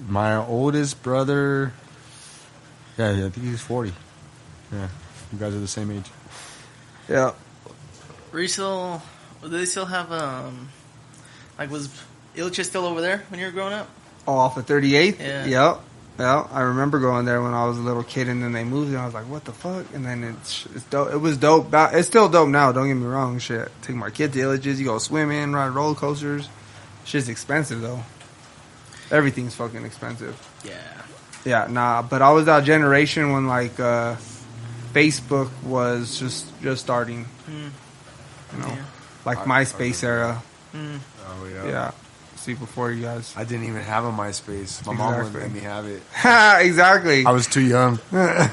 My oldest brother... Yeah, I think he's 40. Yeah, you guys are the same age. Yeah. Do they still have, like, was Ilcha still over there when you were growing up? Oh, off of 38th? Yeah. Yep. Yeah, I remember going there when I was a little kid, and then they moved, and I was like, "What the fuck?" And then it's dope. It was dope. It's still dope now. Don't get me wrong. Shit, take my kid to Illages. You go swimming, ride roller coasters. Shit's expensive though. Everything's fucking expensive. Yeah. Yeah, nah. But I was that generation when like Facebook was just starting. You know, Yeah. like MySpace era. Oh, yeah. Yeah. See, before you guys. I didn't even have a MySpace. My mom wouldn't let me have it. Exactly. I was too young. I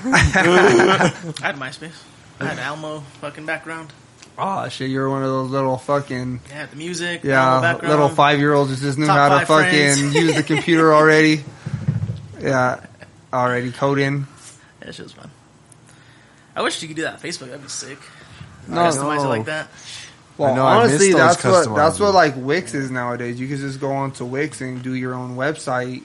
had MySpace. I had Almo fucking background. Oh shit! You're one of those little fucking Yeah, the music. yeah Almo background. little 5-year-olds who just knew Top how to 5 fucking friends. use the computer already. Yeah, already coding. That shit was fun. I wish you could do that on Facebook. That'd be sick. No, Customize it like that. Well, I know, I honestly, miss those that's what customizers. like Wix is nowadays. You can just go onto Wix and do your own website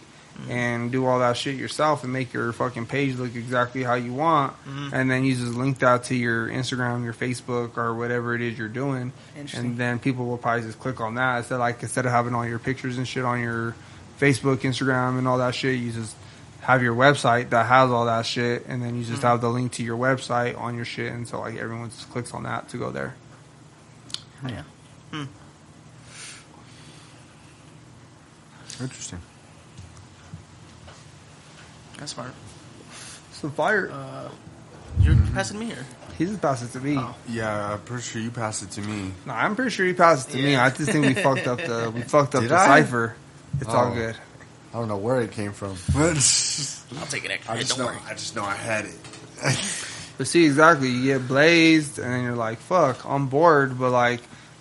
and do all that shit yourself and make your fucking page look exactly how you want, and then you just link that to your Instagram, your Facebook, or whatever it is you're doing, Interesting. and then people will probably just click on that instead of having all your pictures and shit on your Facebook, Instagram, and all that shit. You just have your website that has all that shit, and then you just have the link to your website on your shit, and so like everyone just clicks on that to go there. Yeah. Interesting. That's smart. Some fire. You're passing me here. He just passed it to me. Oh. Yeah, I'm pretty sure you passed it to me. No, I'm pretty sure he passed it to me. Yeah. I just think we fucked up the Did the I? cipher. It's all Oh. good. I don't know where it came from. I'll take it extra. Don't worry. I just know I had it. But see, exactly, you get blazed, and then you're like, "Fuck, I'm bored." But like,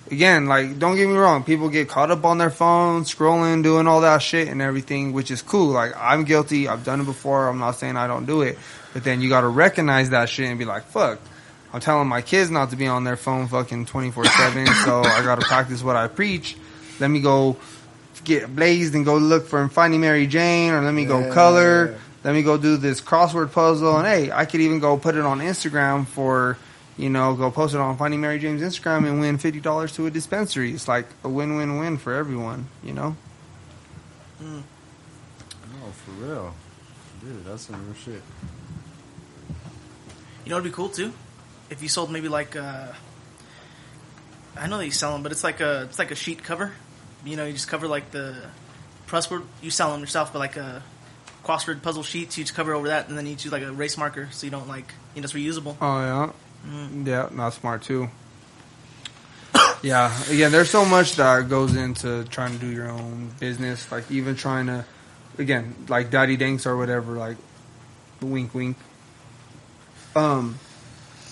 again, like, don't get me wrong, people get caught up on their phones, scrolling, doing all that shit and everything, which is cool. Like, I'm guilty. I've done it before. I'm not saying I don't do it, but then you got to recognize that shit and be like, "Fuck." I'm telling my kids not to be on their phone fucking 24/7, so I got to practice what I preach. Let me go get blazed and go look for Finding Mary Jane, or let me go color. Let me go do this crossword puzzle, and hey, I could even go put it on Instagram for, go post it on Finding Mary Jane's Instagram and win $50 to a dispensary. It's like a win-win-win for everyone, No, for real. Dude, that's some real shit. You know what'd be cool too? If you sold maybe like I know that you sell them, but it's like a sheet cover. You just cover like the crossword. You sell them yourself, but like a crossword puzzle sheets, you just cover over that, and then you choose like a erase marker, so you don't it's reusable. Oh yeah, yeah, not smart too. Yeah, again, there's so much that goes into trying to do your own business, like even trying to, again, like Daddy Danks or whatever, like wink, wink. I'm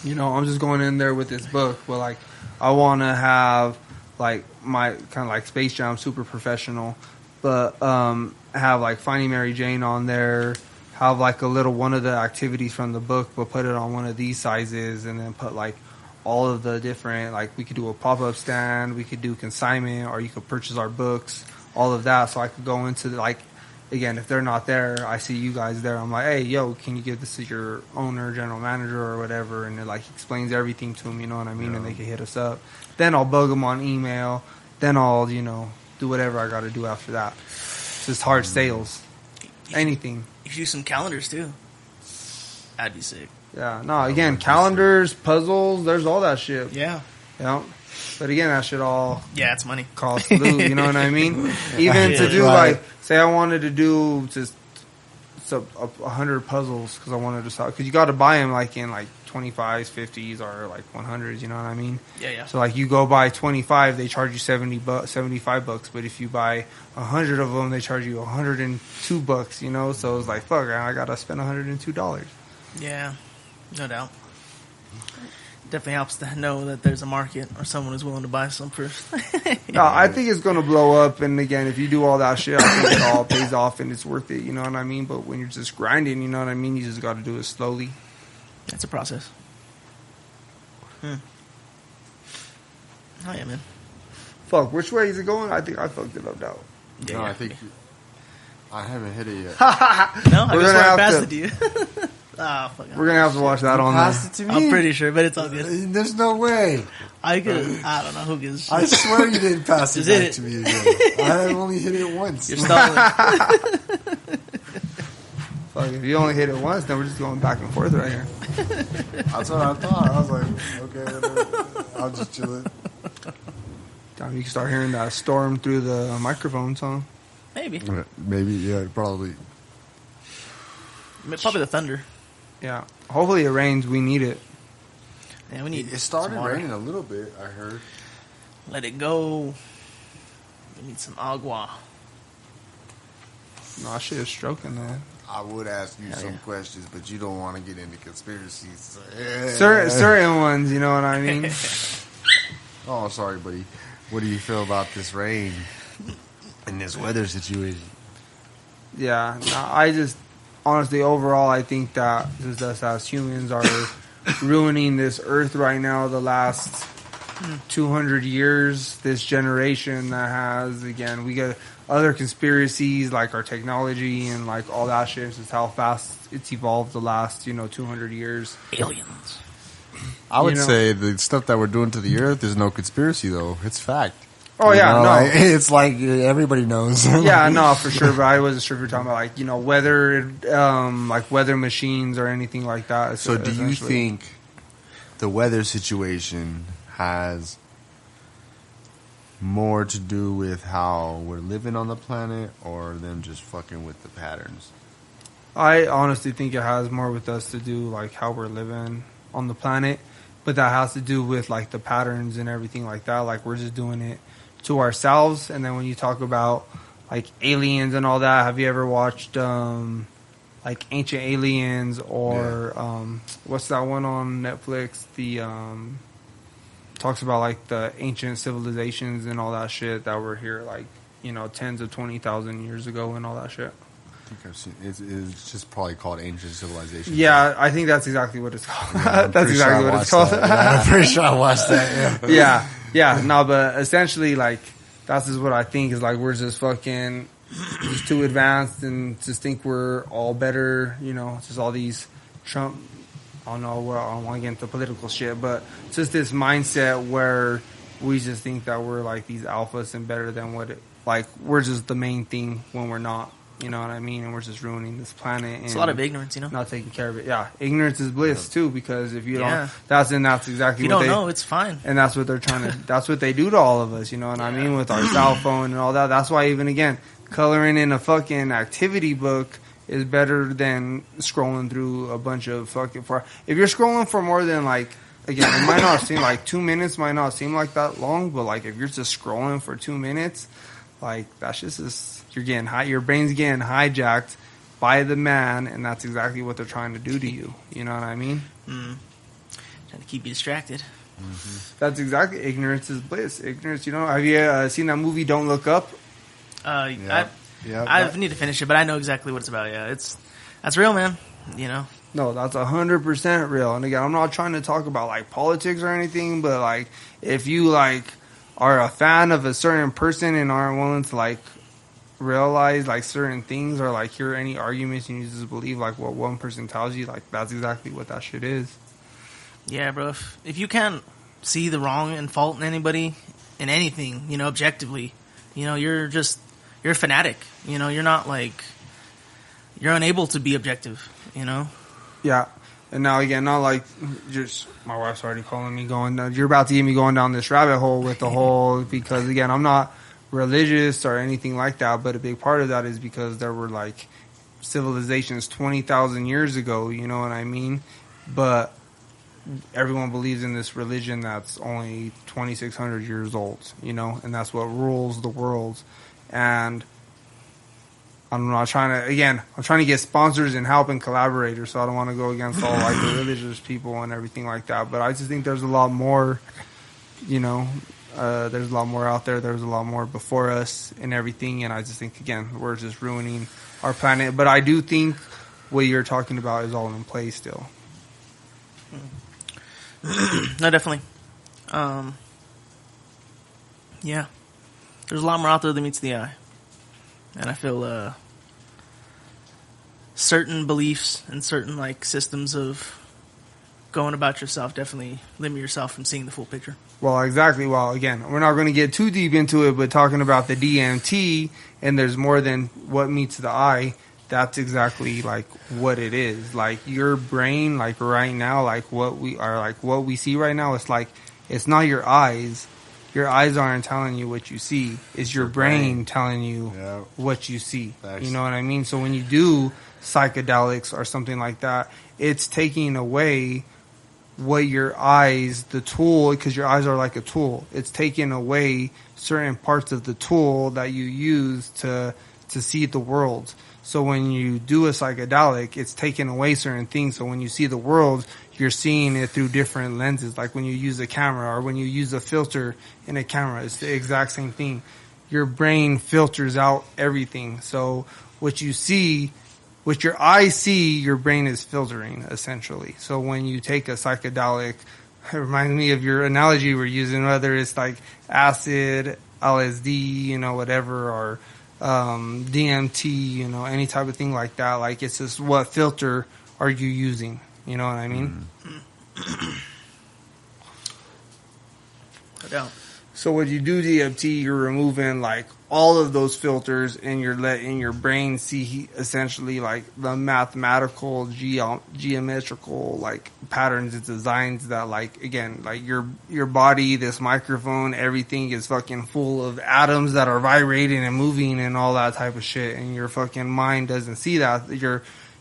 just going in there with this book, but like I want to have like my kind of like Space Jam super professional, but have like Finding Mary Jane on there, have like a little one of the activities from the book, but put it on one of these sizes, and then put like all of the different, like we could do a pop-up stand, we could do consignment, or you could purchase our books, all of that. So I could go into like, again, if they're not there, I see you guys there. I'm like, hey, yo, can you give this to your owner, general manager, or whatever? And it like explains everything to them, you know what I mean? Yeah. And they can hit us up. Then I'll bug them on email. Then I'll, do whatever I got to do after that. It's just hard sales. Anything. You should do some calendars too. That'd be sick. Yeah. No, again, calendars, puzzles, there's all that shit. Yeah. Yeah. But again, that shit all Yeah, it's money. costs loot, you know what I mean? Even to do right. like, say I wanted to do just 100 puzzles because I wanted to because you got to buy them like in like 25s, 50s, or like 100s, you know what I mean? Yeah. So like you go buy 25, they charge you $75, but if you buy 100 of them, they charge you $102, So it's like, fuck, I gotta spend $102. Yeah, no doubt. definitely helps to know that there's a market or someone who's willing to buy some first. No, I think it's going to blow up. And again, if you do all that shit, I think it all pays off and it's worth it. You know what I mean? But when you're just grinding, you know what I mean? You just got to do it slowly. It's a process. Oh yeah, man. Fuck, which way is it going? I think I fucked it up now. Yeah, No, I think I haven't hit it yet. No, I We're just gonna have passed to- it to you. Ah, fuck. We're going to have to watch that on Pass the... it to me. I'm pretty sure, but it's all good. There's no way. I don't know who gives a shit. I swear you didn't pass it Just hit back it. to me again. I only hit it once. You're stalling. Fuck, if you only hit it once, then we're just going back and forth right here. That's what I thought. I was like, okay, whatever. I'll just chill it. Damn, you can start hearing that storm through the microphones, huh? Maybe. Maybe, yeah, probably. Probably the thunder. Yeah. Hopefully it rains. We need it. Yeah, we need. It started some water. raining a little bit, I heard. Let it go. We need some agua. No, shit is stroking, man. I would ask you Hell some yeah. questions, but you don't want to get into conspiracies. Certain ones, you know what I mean? Oh, sorry, buddy. What do you feel about this rain and this weather situation? Yeah. No, I just, honestly, overall, I think that just us as humans are ruining this earth right now. The last 200 years, this generation that has, again, we got other conspiracies like our technology and like all that shit. Just how fast it's evolved the last, 200 years. Aliens. I would You know- say the stuff that we're doing to the earth is no conspiracy, though. It's fact. Oh, yeah, no. It's like everybody knows. Yeah, no, for sure. But I wasn't sure if you're talking about like, weather machines or anything like that. So do you essentially. think the weather situation has more to do with how we're living on the planet or them just fucking with the patterns? I honestly think it has more with us to do like how we're living on the planet, but that has to do with like the patterns and everything like that. Like we're just doing it to ourselves. And then when you talk about like aliens and all that, have you ever watched like Ancient Aliens or what's that one on Netflix? The talks about like the ancient civilizations and all that shit that were here like tens of 20,000 years ago and all that shit. I think I've seen it's just probably called ancient civilization. Yeah, I think that's exactly what it's called. Yeah, I'm That's pretty sure exactly I what it's watched called. that. Yeah, I'm pretty sure I watched that. Yeah, no, but essentially, like, that's just what I think is like we're just fucking just too advanced and just think we're all better. It's just all these Trump. I don't know. I don't want to get into political shit, but it's just this mindset where we just think that we're like these alphas and better than we're just the main thing when we're not. You know what I mean? And we're just ruining this planet. And It's a lot of ignorance, not taking care of it. Yeah, ignorance is bliss too. Because if you Yeah. don't, that's exactly If you what don't they know, it's fine. and that's what they're trying to. That's what they do to all of us. You know what I mean? With our cell phone and all that. That's why even again, coloring in a fucking activity book is better than scrolling through a bunch of fucking. If you're scrolling for more than like, again, it might not seem like 2 minutes. Might not seem like that long, but like if you're just scrolling for 2 minutes, like that's just you're getting high. Your brain's getting hijacked by the man, and that's exactly what they're trying to do to you. You know what I mean? Trying to keep you distracted. That's exactly ignorance is bliss. Ignorance, have you seen that movie Don't Look Up? Yeah. I need to finish it, but I know exactly what it's about. Yeah, that's real, man. No, that's 100% real. And again, I'm not trying to talk about like politics or anything, but like if you like are a fan of a certain person and aren't willing to like realize like certain things or like hear any arguments and you just believe like what one person tells you, like that's exactly what that shit is. Yeah, bro. If you can't see the wrong and fault in anybody, in anything, objectively, you're a fanatic. You're not like, you're unable to be objective, Yeah. And now again, not like just my wife's already calling me you're about to get me going down this rabbit hole with the whole, because again, I'm not religious or anything like that, but a big part of that is because there were like civilizations 20,000 years ago, you know what I mean? But everyone believes in this religion that's only 2,600 years old, and that's what rules the world. And I don't know. I'm trying to get sponsors and help and collaborators. So I don't want to go against all like the religious people and everything like that. But I just think there's a lot more, there's a lot more out there. There's a lot more before us and everything. And I just think, again, we're just ruining our planet. But I do think what you're talking about is all in play still. No, definitely. Yeah. There's a lot more out there than meets the eye. And I feel certain beliefs and certain like systems of going about yourself definitely limit yourself from seeing the full picture. Well, exactly. Well, again, we're not going to get too deep into it, but talking about the DMT and there's more than what meets the eye, that's exactly like what it is. Like your brain, like right now, like what we see right now, it's like, it's not your eyes. Your eyes aren't telling you what you see. It's your brain telling you what you see. Thanks. You know what I mean? So when you do psychedelics or something like that, it's taking away what your eyes, the tool, because your eyes are like a tool. It's taking away certain parts of the tool that you use to see the world. So when you do a psychedelic, it's taking away certain things. So when you see the world, you're seeing it through different lenses. Like when you use a camera or when you use a filter in a camera, it's the exact same thing. Your brain filters out everything. So what you see, what your eyes see, your brain is filtering essentially. So when you take a psychedelic, it reminds me of your analogy we're using, whether it's like acid, LSD, whatever, or DMT, any type of thing like that. Like it's just what filter are you using? You know what I mean? No doubt. So when you do DMT, you're removing like all of those filters, and you're letting your brain see essentially like the mathematical, geometrical like patterns and designs that like, again, like your body, this microphone, everything is fucking full of atoms that are vibrating and moving and all that type of shit, and your fucking mind doesn't see that.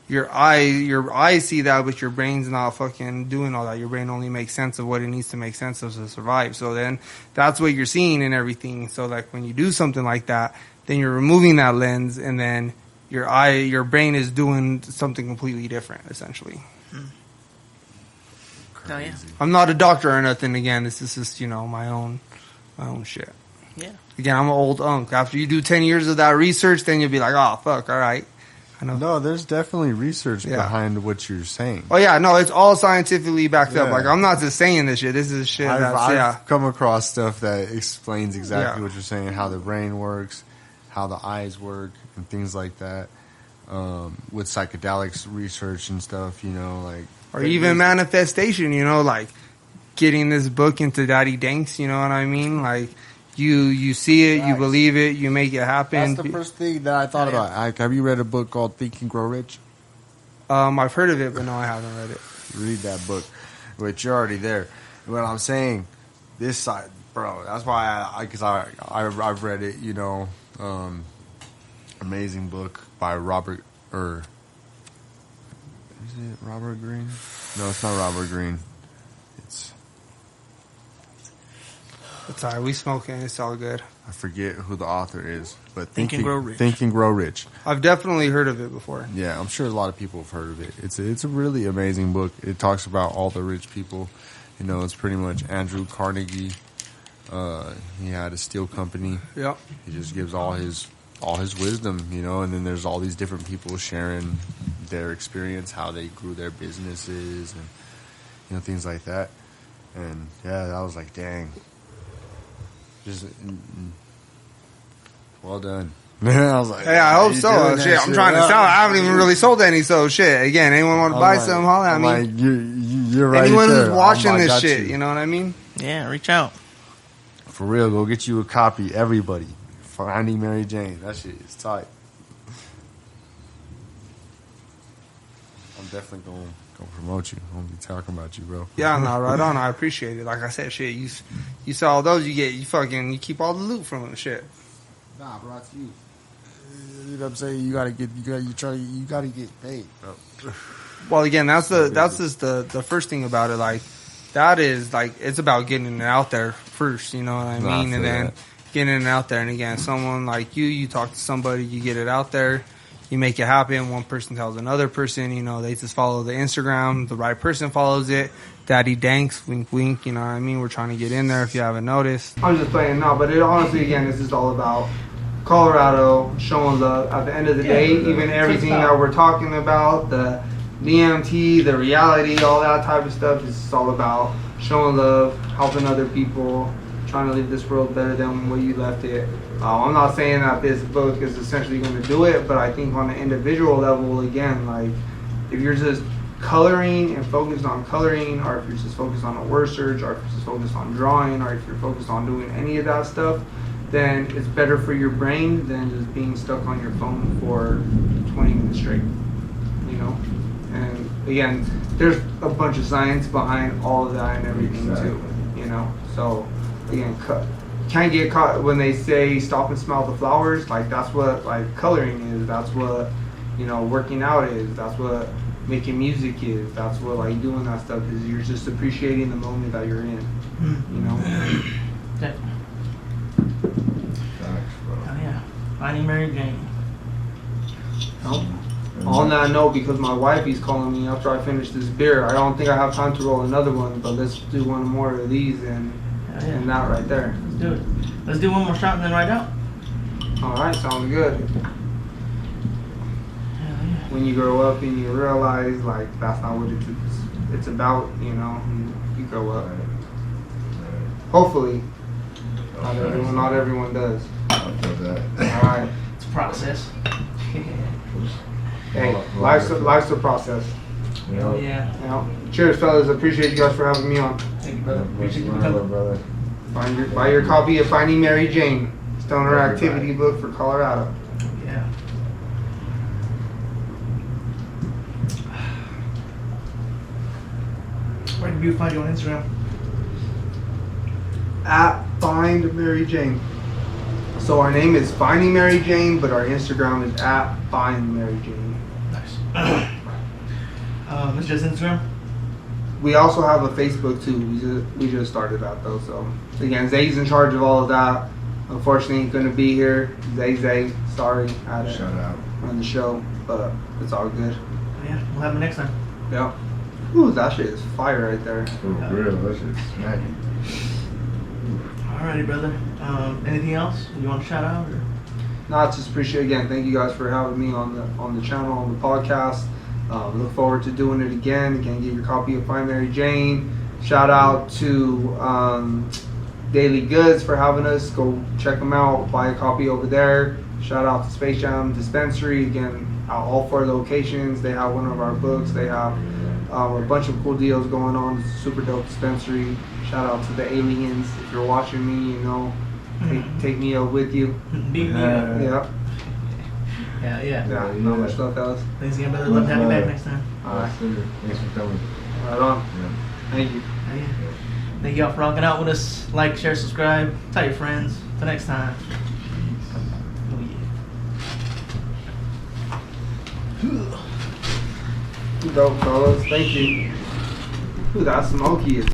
Your eyes see that, but your brain's not fucking doing all that. Your brain only makes sense of what it needs to make sense of to survive. So then that's what you're seeing and everything. So like when you do something like that, then you're removing that lens, and then your brain is doing something completely different, essentially. Oh, yeah. I'm not a doctor or nothing. Again, this is just, my own shit. Yeah. Again, I'm an old unk. After you do 10 years of that research, then you'll be like, oh, fuck, all right. I know. No, there's definitely research behind what you're saying. Oh, yeah, no, it's all scientifically backed up. Like, I'm not just saying this shit. This is shit I've come across stuff that explains exactly what you're saying, how the brain works, how the eyes work, and things like that. With psychedelics research and stuff, like... Or even manifestation, like getting this book into Daddy Danks, you know what I mean? Like... You see it, you believe it, you make it happen. That's the first thing that I thought about. Have you read a book called Think and Grow Rich? I've heard of it, but no, I haven't read it. Read that book, which you're already there. What I'm saying, this side, bro. That's why I've read it. Amazing book by Robert. Is it Robert Greene? No, it's not Robert Greene. It's all right. We smoking. It's all good. I forget who the author is, but Think and Grow Rich. Think and Grow Rich. I've definitely heard of it before. Yeah, I'm sure a lot of people have heard of it. It's a really amazing book. It talks about all the rich people. It's pretty much Andrew Carnegie. He had a steel company. Yep. He just gives all his wisdom, and then there's all these different people sharing their experience, how they grew their businesses, and things like that. And yeah, I was like, dang. Just well done. I was like, hey, I hope so. Shit, I'm trying to sell. I haven't even really sold any. So shit. Again, anyone want to buy some? Holler at me. You're right. Anyone there. who's watching this shit, you know what I mean? Yeah, reach out. For real, go get you a copy. Everybody, Finding Mary Jane. That shit is tight. I'm definitely going to promote you. I'm going to be talking about you, bro. Yeah, no, right on. I appreciate it. Like I said, shit, you sell those, you keep all the loot from them, shit. Nah, bro, that's you. You know what I'm saying? You gotta get paid, bro. Well, again, that's just the first thing about it. Like, that is like, it's about getting it out there first. You know what I mean? And then getting it out there. And again, someone like you talk to somebody, you get it out there. you make it happen. One person tells another person, you know, they just follow the Instagram. The right person follows it. Daddy Danks, wink, wink. You know what I mean? We're trying to get in there if you haven't noticed. I'm just playing now, but it honestly, again, this is all about Colorado, showing love. At the end of the day, even everything that we're talking about, the DMT, the reality, all that type of stuff, is all about showing love, helping other people, trying to leave this world better than what you left it. I'm not saying that this book is essentially going to do it, but I think on an individual level, again, like if you're just coloring and focused on coloring, or if you're just focused on a word search, or if you're just focused on drawing, or if you're focused on doing any of that stuff, then it's better for your brain than just being stuck on your phone for 20 minutes straight, you know? And again, there's a bunch of science behind all of that and everything too, you know? So again, can't get caught when they say stop and smell the flowers. Like that's what like coloring is. That's what, you know, working out is. That's what making music is. That's what like doing that stuff is. You're just appreciating the moment that you're in, you know? Yeah. Oh yeah, Finding Mary Jane. On that note, because my wifey's calling me after I finish this beer, I don't think I have time to roll another one, but let's do one more of these and that right there. Let's do it. Let's do one more shot and then ride out. Alright, sounds good. When you grow up and you realize like that's not what it's about, you know, you grow up. Hopefully. Not everyone does. Alright. It's a process. Hey, life's a process. Hell yeah. You know? Cheers, fellas. Appreciate you guys for having me on. Thank you, brother. Appreciate you coming. brother. Buy your copy of Finding Mary Jane, Stoner Activity Book for Colorado. Yeah. Where can you find you on Instagram? At Find Mary Jane. So our name is Finding Mary Jane, but our Instagram is at Find Mary Jane. Nice. It's just Instagram? We also have a Facebook too. We just started that though. So again, Zay's in charge of all of that. Unfortunately, he's gonna be here. Zay, sorry, I had to run the show, but it's all good. Yeah, we'll have it next time. Yeah. Ooh, that shit is fire right there. For real, that shit's smacking. Alrighty, brother. Anything else you want to shout out? Or? No, just appreciate again. Thank you guys for having me on the channel, on the podcast. Look forward to doing it again. Again, get your copy of Find Mary Jane. Shout out to Daily Goods for having us. Go check them out. Buy a copy over there. Shout out to Space Jam Dispensary. Again, all 4 locations. They have one of our books. They have a bunch of cool deals going on. It's a super dope dispensary. Shout out to the aliens. If you're watching me, you know, take me up with you. Yeah. Yeah. Not much love, fellas. Thanks again, brother. Love to have you back next time. Alright. Thanks for coming. Right on. Yeah. Thank you. Yeah. Thank y'all for rocking out with us. Like, share, subscribe. Tell your friends. Till next time. Oh, yeah. Dope, fellas. Thank you. Ooh, that smoky is